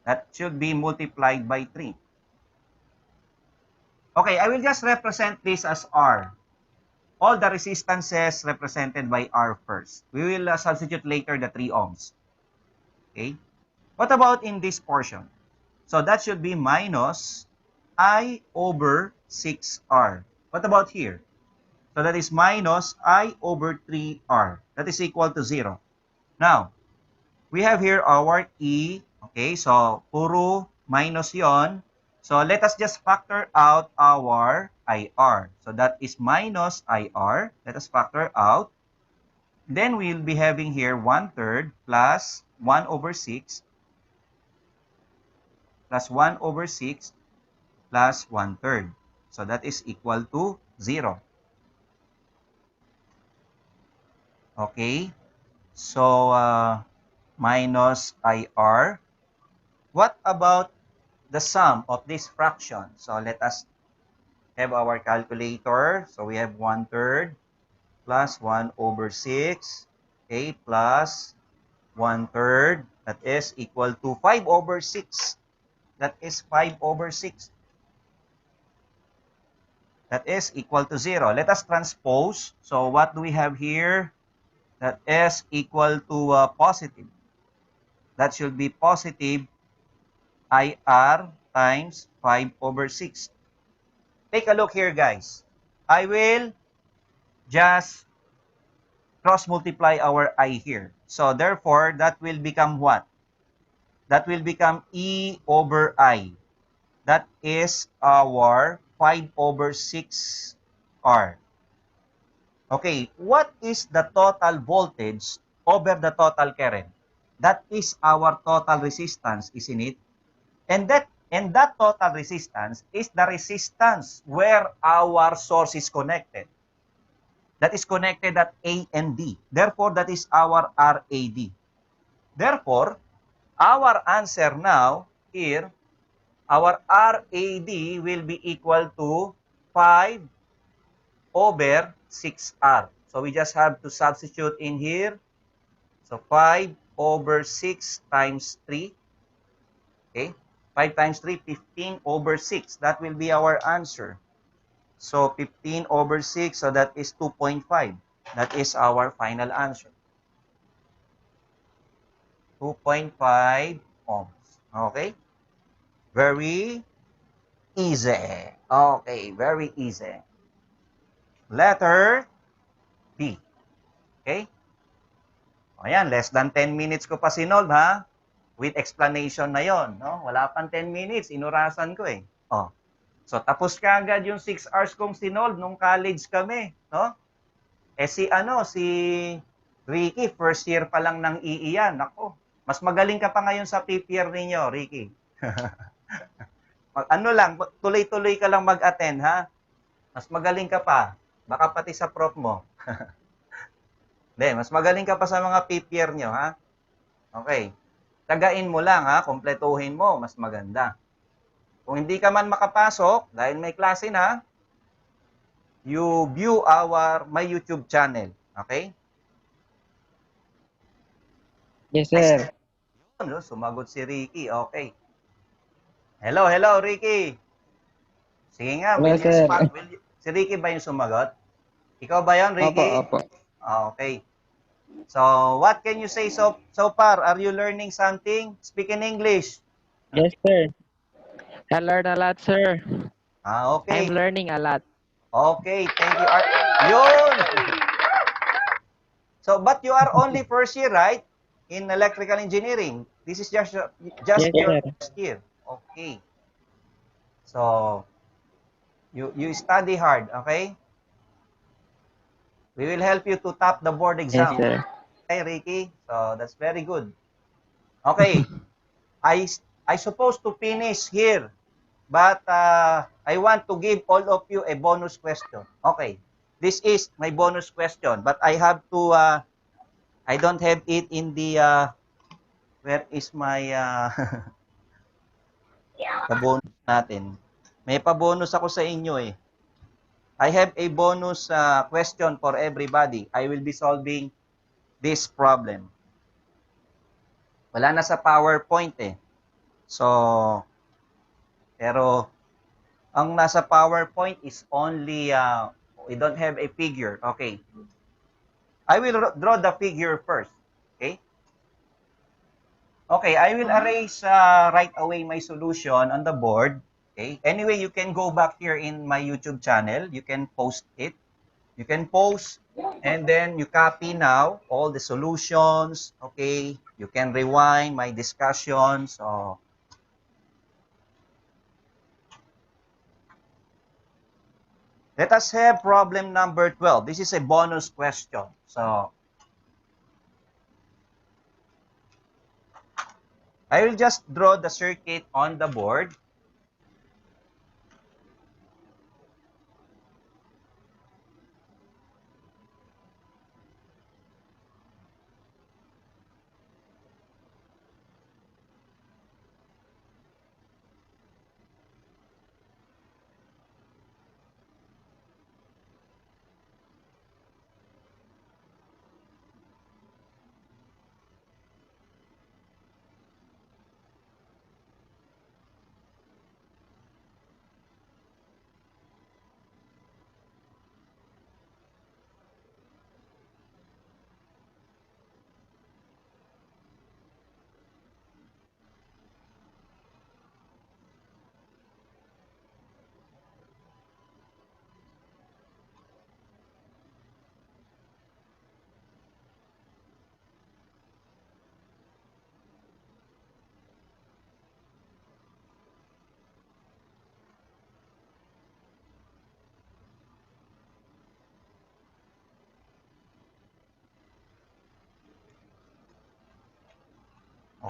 That should be multiplied by 3. Okay, I will just represent this as R. All the resistances represented by R first. We will substitute later the 3 ohms. Okay? What about in this portion? So that should be minus I over 6R. What about here? So that is minus I over 3R. That is equal to 0. Now, we have here our E. Okay, so puro minus yon. So let us just factor out our IR. So that is minus IR. Let us factor out. Then we'll be having here 1/3 plus 1 over 6 plus 1 over 6 plus 1/3. So that is equal to 0. Okay. So, minus IR. What about the sum of this fraction? So, let us have our calculator. So, we have 1/3 plus 1 over 6. Okay, plus 1/3. That is equal to 5 over 6. That is 5 over 6. That is equal to 0. Let us transpose. So, what do we have here? That is equal to positive. That should be positive IR times 5 over 6. Take a look here, guys. I will just cross multiply our I here. So, therefore, that will become what? That will become E over I. That is our 5 over 6R. Okay, what is the total voltage over the total current? That is our total resistance, isn't it? And that total resistance is the resistance where our source is connected. That is connected at A and D. Therefore, that is our RAD. Therefore, our answer now here, our RAD will be equal to 5 over 6R. So we just have to substitute in here. So 5 over 6 times 3. Okay? 5 times 3, 15 over 6. That will be our answer. So 15 over 6, so that is 2.5. That is our final answer. 2.5 ohms. Okay? Very easy. Okay, very easy. Letter B. Okay? Ayan, less than 10 minutes ko pa sinolve, ha? With explanation na yon, no? Wala pang 10 minutes, inurasan ko eh. Oh. So, tapos ka agad yung 6 hours kong sinolve nung college kami, no? Eh si Ricky, first year pa lang ng iiyan. Ako, mas magaling ka pa ngayon sa fifth year ninyo, Ricky. Ano lang, tuloy-tuloy ka lang mag-attend, ha? Mas magaling ka pa. Baka pati sa prof mo. Hindi, mas magaling ka pa sa mga fifth year nyo, ha? Okay. Tagain mo lang, ha? Kompletuhin mo, mas maganda. Kung hindi ka man makapasok, dahil may klase na, you view my YouTube channel. Okay? Yes, sir. No, sumagot si Ricky. Okay. Hello, Ricky. Sige nga, Hello, will you sir. respond? Si Ricky ba yung sumagot? Ikaw ba yon, Opo, Ricky? opo. Okay. So, what can you say so far? Are you learning something? Speak in English. Yes, sir. I learned a lot, sir. Okay. I'm learning a lot. Okay, thank you. Yun! So, but you are only first year, right? In electrical engineering. This is just Yes, your sir. first year. Okay. So, you study hard, okay? We will help you to top the board Yes, exam. sir. Okay, Ricky? So, that's very good. Okay. I I supposed to finish here, but I want to give all of you a bonus question. Okay. This is my bonus question, but I have to I don't have it in the where is my pabonus natin. May pabonus ako sa inyo eh. I have a bonus question for everybody. I will be solving this problem. Wala na sa PowerPoint eh. So, pero ang nasa PowerPoint is only, we don't have a figure. Okay. I will draw the figure first. Okay. Okay, I will erase right away my solution on the board. Okay. Anyway, you can go back here in my YouTube channel. You can post it. You can post and then you copy now all the solutions. Okay. You can rewind my discussions. So, let us have problem number 12. This is a bonus question. So, I will just draw the circuit on the board.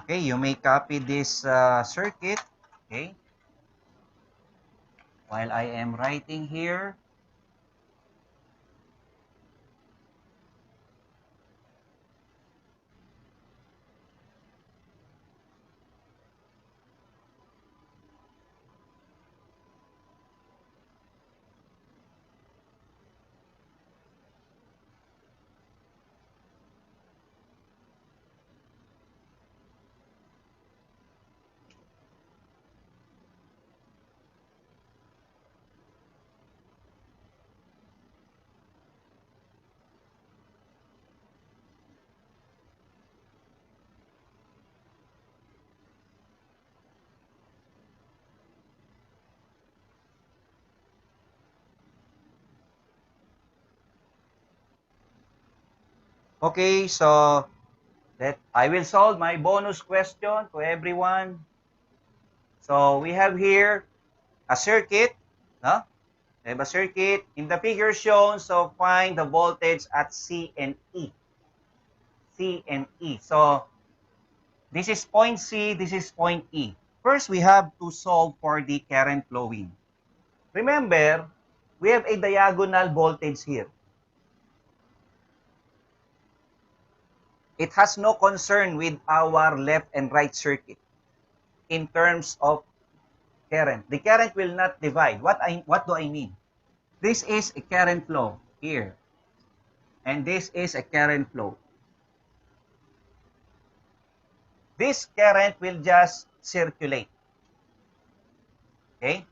Okay, you may copy this circuit. Okay. While I am writing here. Okay, so that I will solve my bonus question to everyone. So we have here a circuit, no? We have a circuit in the figure shown, so find the voltage at C and E. C and E. So this is point C, this is point E. First, we have to solve for the current flowing. Remember, we have a diagonal voltage here. It has no concern with our left and right circuit in terms of current. The current will not divide. What do I mean? This is a current flow here, and this is a current flow. This current will just circulate. Okay?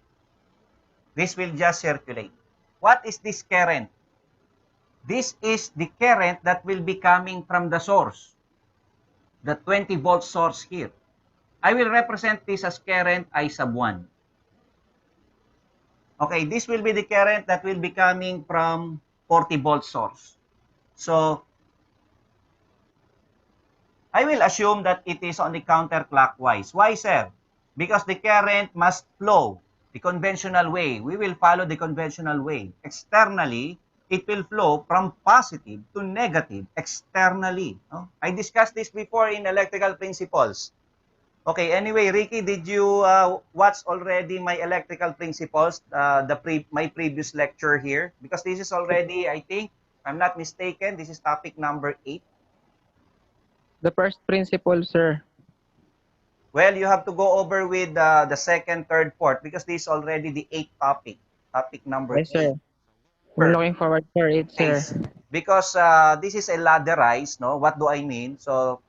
This will just circulate. What is this current? This is the current that will be coming from the source, the 20 volt source here. I will represent this as current I sub 1. Okay, this will be the current that will be coming from 40 volt source. So, I will assume that it is on the counterclockwise. Why, sir? Because the current must flow the conventional way. We will follow the conventional way. Externally, it will flow from positive to negative externally. No? I discussed this before in electrical principles. Okay, anyway, Ricky, did you watch already my electrical principles, my previous lecture here? Because this is already, I think, if I'm not mistaken, this is topic number 8. The first principle, sir. Well, you have to go over with the second, third, fourth, because this is already the 8th topic, topic number Yes, 8. sir. We're looking forward for it, sir. Because this is a ladderized, no? What do I mean? So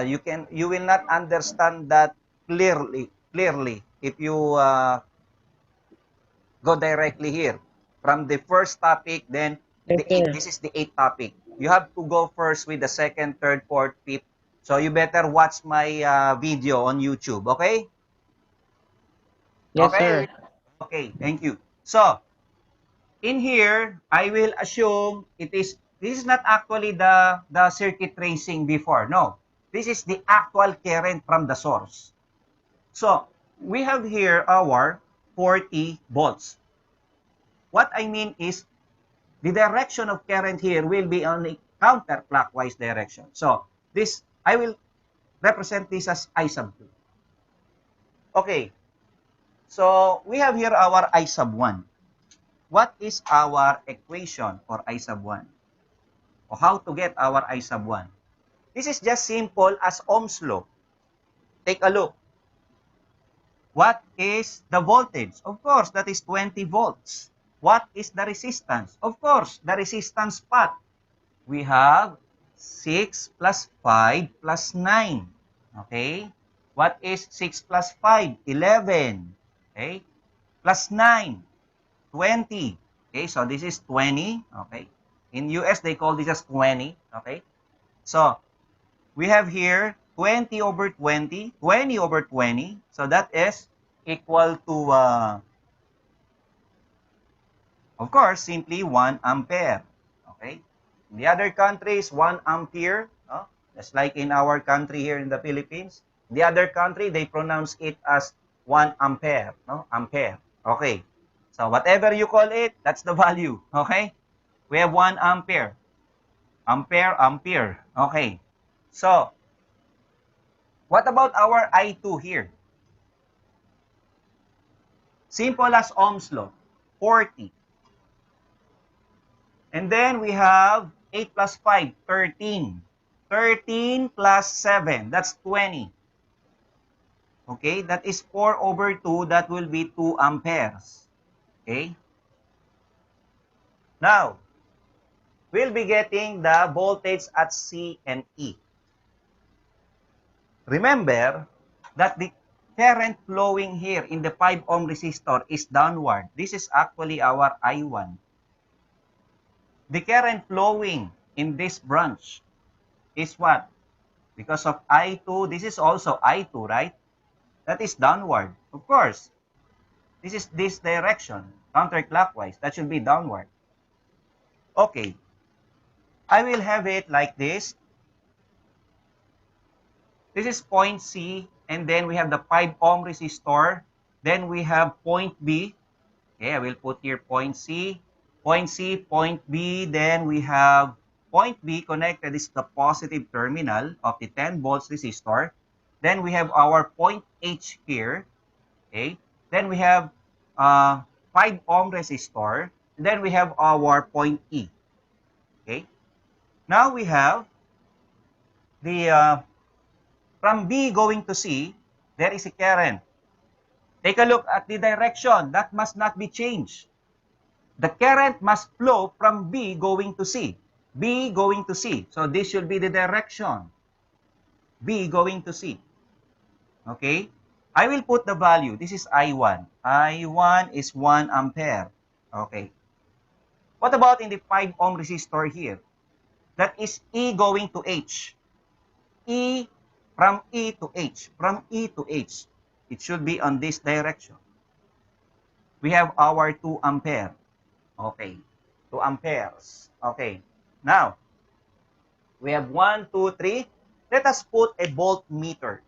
you will not understand that clearly if you go directly here from the first topic, then Yes, sir. this is the 8th topic. You have to go first with the second, third, fourth, fifth. So you better watch my video on YouTube, okay? Yes, Okay. sir. Okay, thank you. So, in here, I will assume this is not actually the circuit tracing before. No. This is the actual current from the source. So, we have here our 40 volts. What I mean is the direction of current here will be on a counterclockwise direction. So, this I will represent this as I sub 2. Okay. So, we have here our I sub 1. What is our equation for I sub 1? O how to get our I sub 1? This is just simple as Ohm's law. Take a look. What is the voltage? Of course, that is 20 volts. What is the resistance? Of course, the resistance path. We have 6 plus 5 plus 9. Okay? What is 6 plus 5? 11. Okay? Plus 9. 20. Okay, so this is 20. Okay. In US, they call this as 20. Okay. So, we have here 20 over 20, 20 over 20. So, that is equal to, of course, simply 1 ampere. Okay. In the other countries, 1 ampere. No? Just like in our country here in the Philippines. In the other country, they pronounce it as 1 ampere. No? Ampere. Okay. So, whatever you call it, that's the value. Okay. We have 1 ampere. Ampere. Okay. So, what about our I2 here? Simple as Ohm's law. 40. And then we have 8 plus 5, 13. 13 plus 7, that's 20. Okay, that is 4 over 2, that will be 2 amperes. Okay. Now, we'll be getting the voltage at C and E. Remember that the current flowing here in the 5 ohm resistor is downward. This is actually our I1. The current flowing in this branch is what? Because of I2, this is also I2, right? That is downward. Of course, this is this direction, counterclockwise. That should be downward. Okay. I will have it like this. This is point C, and then we have the 5 ohm resistor. Then we have point B. Okay, I will put here point C, point B. Then we have point B connected is the positive terminal of the 10 volts resistor. Then we have our point H here. Okay. Then we have 5 ohm resistor. And then we have our point E. Okay. Now we have the from B going to C, there is a current. Take a look at the direction. That must not be changed. The current must flow from B going to C. B going to C. So this should be the direction. B going to C. Okay? I will put the value. This is I1. I1 is 1 ampere. Okay. What about in the 5 ohm resistor here? That is E going to H. E from E to H. From E to H. It should be on this direction. We have our 2 ampere. Okay. 2 amperes. Okay. Now, we have 1, 2, 3. Let us put a voltmeter.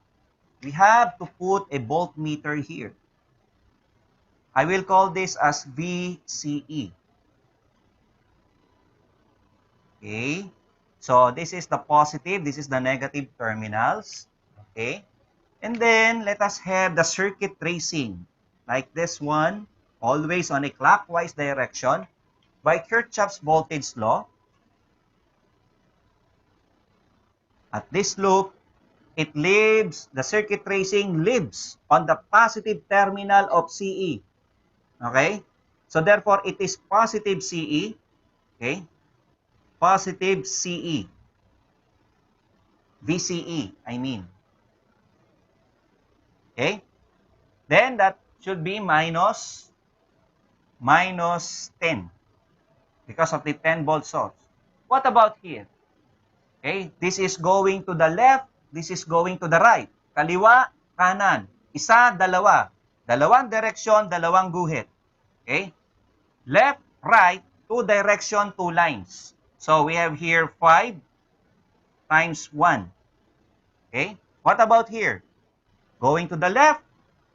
We have to put a voltmeter here. I will call this as VCE. Okay. So, this is the positive. This is the negative terminals. Okay. And then, let us have the circuit tracing. Like this one. Always on a clockwise direction. By Kirchhoff's voltage law. At this loop, the circuit tracing lives on the positive terminal of CE. Okay? So therefore, it is positive CE. Okay? Positive CE. VCE, I mean. Okay? Then that should be minus 10 because of the 10 volt source. What about here? Okay? This is going to the left. This is going to the right. Kaliwa, kanan. Isa, dalawa. Dalawang direksyon, dalawang guhit. Okay? Left, right, two direction, two lines. So we have here 5 times 1. Okay? What about here? Going to the left,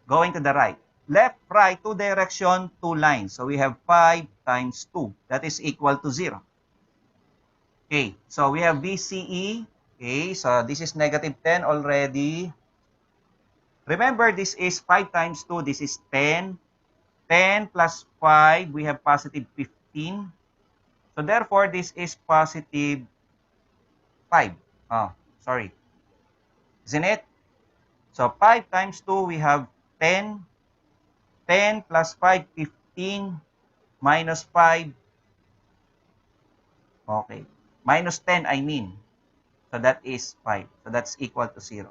going to the right. Left, right, two direction, two lines. So we have 5 times 2. That is equal to 0. Okay, so we have VCE. Okay, so this is negative 10 already. Remember, this is 5 times 2. This is 10. 10 plus 5, we have positive 15. So therefore, this is positive 5. Oh, sorry. Isn't it? So 5 times 2, we have 10. 10 plus 5, 15. Minus 5. Okay. Minus 10, I mean. So that is 5. So that's equal to 0.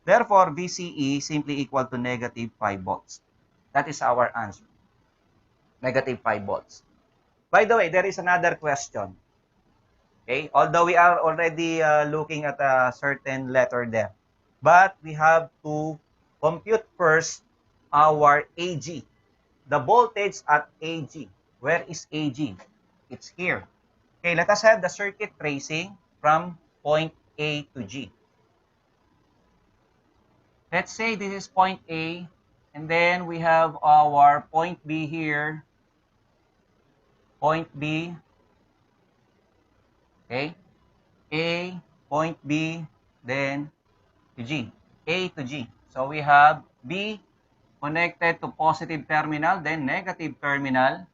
Therefore, VCE simply equal to negative 5 volts. That is our answer. Negative 5 volts. By the way, there is another question. Okay? Although we are already looking at a certain letter there. But we have to compute first our AG. The voltage at AG. Where is AG? It's here. Okay, let us have the circuit tracing from point A to G. Let's say this is point A, and then we have our point B here. Point B. Okay? A, point B, then to G. A to G. So we have B connected to positive terminal, then negative terminal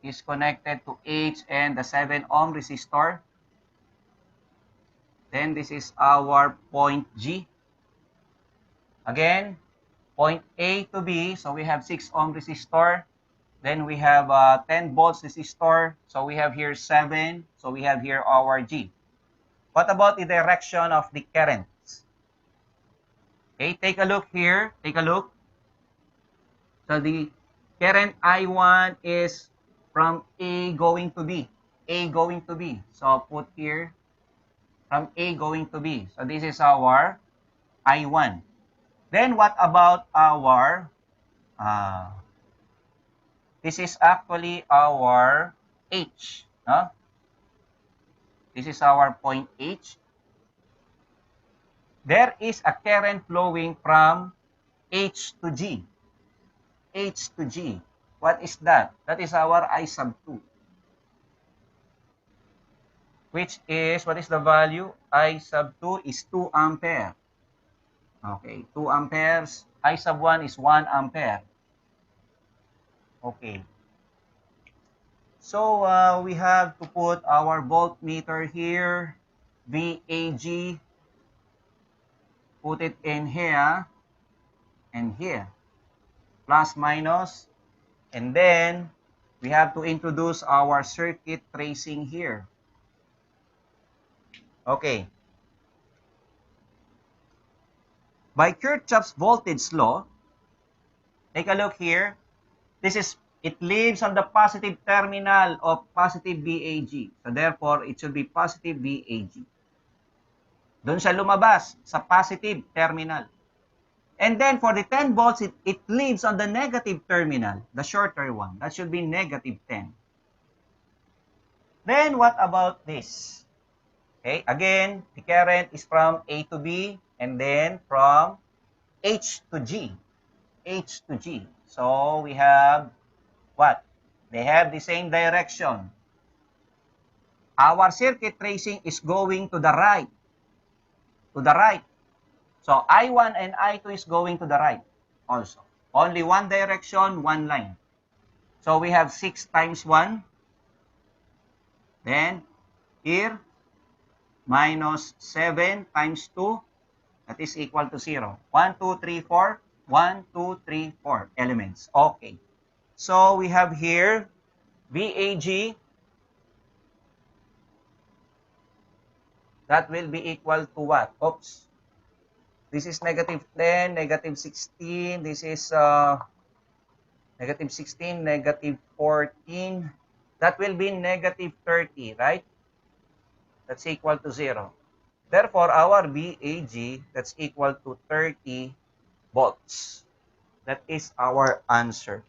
is connected to H and the 7 ohm resistor. Then this is our point G. Again, point A to B, so we have 6 ohm resistor. Then we have 10 volts resistor. So we have here 7. So we have here our G. What about the direction of the currents? Okay, take a look here. Take a look. So the current I1 is from A going to B. A going to B. So put here from A going to B. So this is our I1. Then what about our, this is actually our H. No? This is our point H. There is a current flowing from H to G. H to G. What is that? That is our I sub 2. Which is, what is the value? I sub 2 is 2 ampere. Okay, 2 amperes. I sub 1 is 1 ampere. Okay. So, we have to put our voltmeter here. VAG. Put it in here and here. Plus, minus. And then, we have to introduce our circuit tracing here. Okay. By Kirchhoff's voltage law, take a look here. It lives on the positive terminal of positive VAG. So therefore, it should be positive VAG. Doon siya lumabas sa positive terminal. And then for the 10 volts, it lives on the negative terminal, the shorter one. That should be negative 10. Then what about this? Okay, again, the current is from A to B and then from H to G. H to G. So we have what? They have the same direction. Our circuit tracing is going to the right. To the right. So I1 and I2 is going to the right also. Only one direction, one line. So we have 6 times 1. Then here, minus 7 times 2. That is equal to 0. 1, 2, 3, 4. 1, 2, 3, 4 elements. Okay. So we have here VAG. That will be equal to what? Oops. This is negative 10, negative 16. This is negative 16, negative 14. That will be negative 30, right? That's equal to 0. Therefore, our VAG, that's equal to 30 volts. That is our answer.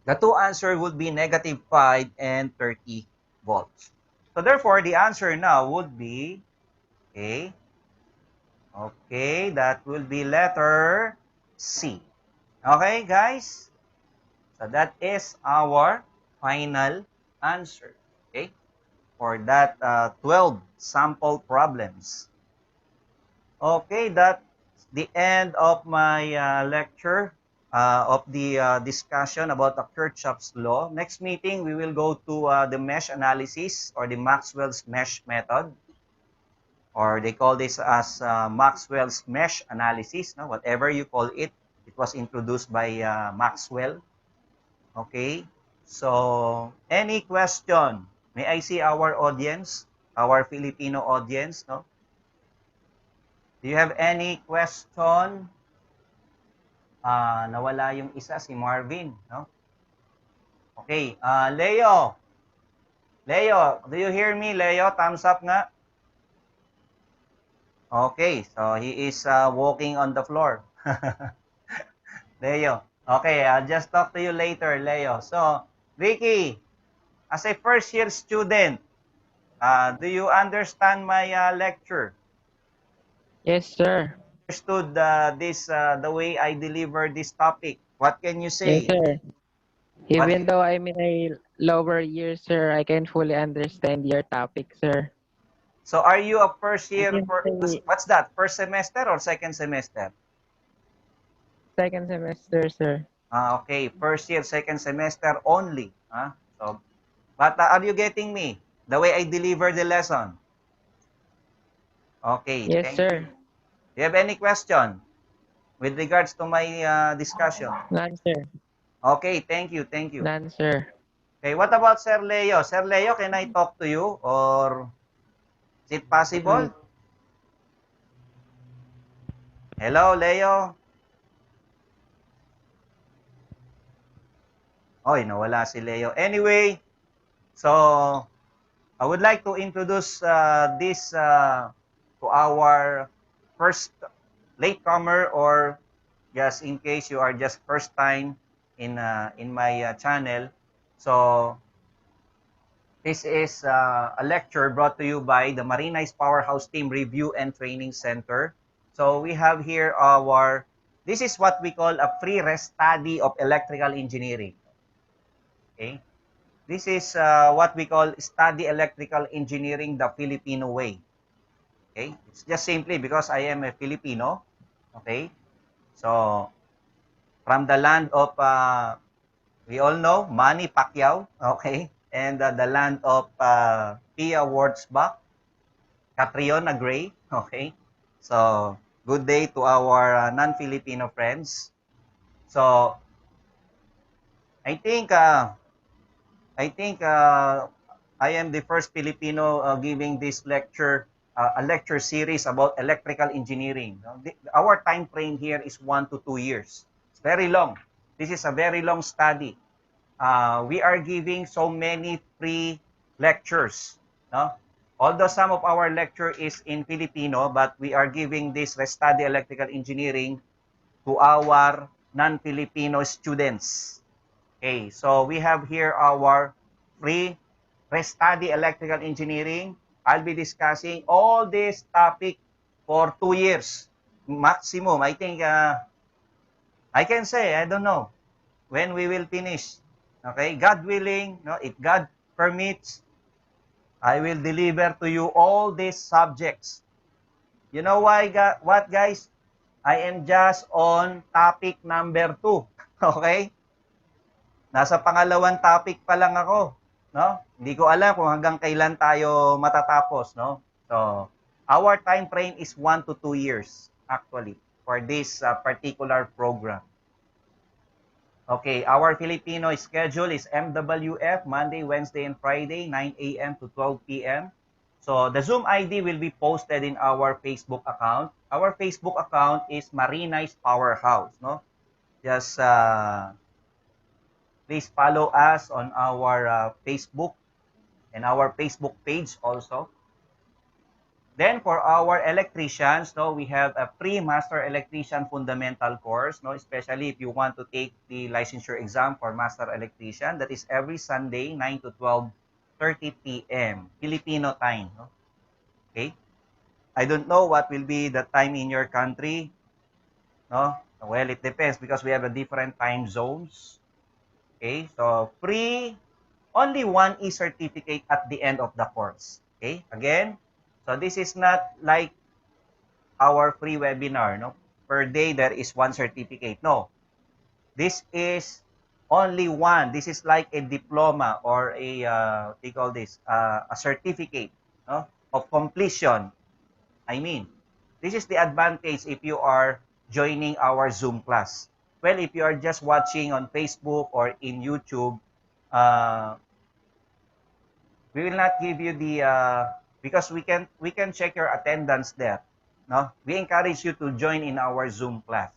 The two answers would be negative 5 and 30 volts. So therefore, the answer now would be, okay, that will be letter C. Okay, guys? So that is our final answer, okay, for that 12 sample problems. Okay, that's the end of my lecture, of the discussion about the Kirchhoff's law. Next meeting, we will go to the mesh analysis or the Maxwell's mesh method, or they call this as Maxwell's mesh analysis. No? Whatever you call it, it was introduced by Maxwell. Okay, so any question? May I see our audience, our Filipino audience, no? Do you have any question? Nawala yung isa, si Marvin, no? Okay, Leo. Leo, do you hear me, Leo? Thumbs up nga. Okay, so he is walking on the floor. Leo. Okay, I'll just talk to you later, Leo. So, Ricky, as a first-year student, do you understand my lecture? Yes, sir. Understood the way I deliver this topic? What can you Yes, say? sir. What? Even though I'm in a lower year, sir, I can fully understand your topic, sir. So are you a first I year can for say what's that? First semester or second semester? second semester, sir. Okay, first year, second semester only. So, but are you getting me? The way I deliver the lesson. Okay, Yes, thank you. sir. Do you have any question with regards to my discussion? None, sir. Okay, thank you, thank you. None, sir. Okay, what about Sir Leo? Sir Leo, can I talk to you or is it possible? Hello, Leo. Oy, nawala si Leo. Anyway, so I would like to introduce this to our first latecomer, or just in case you are just first time in my channel. So This is a lecture brought to you by the Marinized Powerhouse Team Review and Training Center. So we have here this is what we call a free rest study of electrical engineering. Okay? This is what we call study electrical engineering the Filipino way. Okay? It's just simply because I am a Filipino. Okay? So, from the land of, we all know, Manny Pacquiao. Okay? And the land of Pia Wurtzbach, Catriona Gray. Okay? So, good day to our non-Filipino friends. So, I think uh, I think I am the first Filipino giving this lecture, a lecture series about electrical engineering. Our time frame here is 1 to 2 years. It's very long. This is a very long study. We are giving so many free lectures. No? Although some of our lecture is in Filipino, but we are giving this study electrical engineering to our non-Filipino students. Okay, so we have here our free study electrical engineering. I'll be discussing all this topic for 2 years maximum. I think I can say, I don't know when we will finish. Okay, God willing, no, if God permits, I will deliver to you all these subjects. You know why, what guys? I am just on topic number 2. Okay? Nasa pangalawang topic pa lang ako, no? Hindi ko alam kung hanggang kailan tayo matatapos, no? So, our time frame is 1 to 2 years actually for this particular program. Okay, our Filipino schedule is MWF Monday, Wednesday, and Friday, 9 a.m. to 12 p.m. So, the Zoom ID will be posted in our Facebook account. Our Facebook account is Marinized Powerhouse, no? Just please follow us on our Facebook and our Facebook page also. Then for our electricians, no, we have a pre-master electrician fundamental course, no, especially if you want to take the licensure exam for master electrician. That is every Sunday, 9 to 12:30 p.m. Filipino time. No? Okay? I don't know what will be the time in your country. No? Well, it depends because we have a different time zones. Okay? So, free only one e-certificate at the end of the course. Okay? Again, so this is not like our free webinar. No? Per day, there is one certificate. No. This is only one. This is like a diploma or a, what do you call this? A certificate, no? Of completion. I mean, this is the advantage if you are joining our Zoom class. Well, if you are just watching on Facebook or in YouTube, uh, we will not give you the because we can check your attendance there. No, we encourage you to join in our Zoom class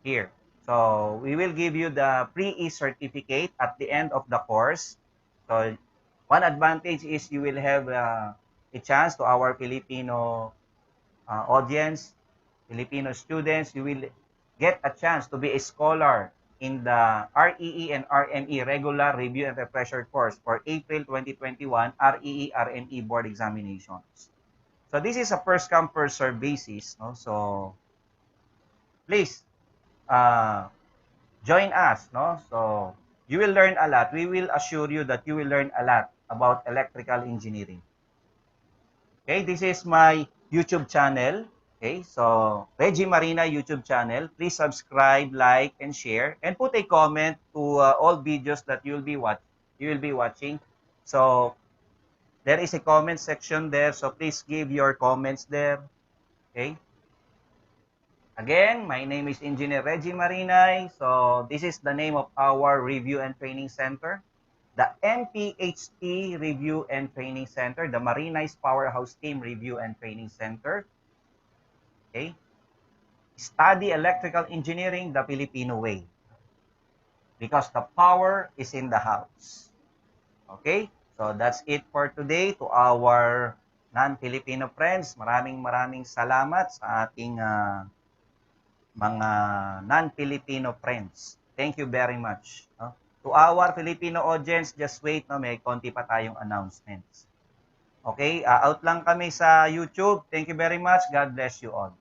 here. So we will give you the pre-E certificate at the end of the course. So one advantage is you will have a chance to our Filipino audience, Filipino students. You will get a chance to be a scholar in the REE and RME regular review and refresher course for April 2021 REE RME board examinations. So this is a first come first serve basis, no? So please join us, no? So you will learn a lot. We will assure you that you will learn a lot about electrical engineering. Okay, this is my YouTube channel. Okay, so Reggie Marina YouTube channel. Please subscribe, like, and share, and put a comment to all videos that you will be watching. So there is a comment section there. So please give your comments there. Okay. Again, my name is Engineer Reggie Marinay. So this is the name of our review and training center. The MPHT Review and Training Center, the Marinized Powerhouse Team Review and Training Center. Okay? Study electrical engineering the Filipino way. Because the power is in the house. Okay? So that's it for today to our non-Filipino friends. Maraming salamat sa ating mga non-Filipino friends. Thank you very much. No? To our Filipino audience, just wait, no, may konti pa tayong announcements. Okay, out lang kami sa YouTube. Thank you very much. God bless you all.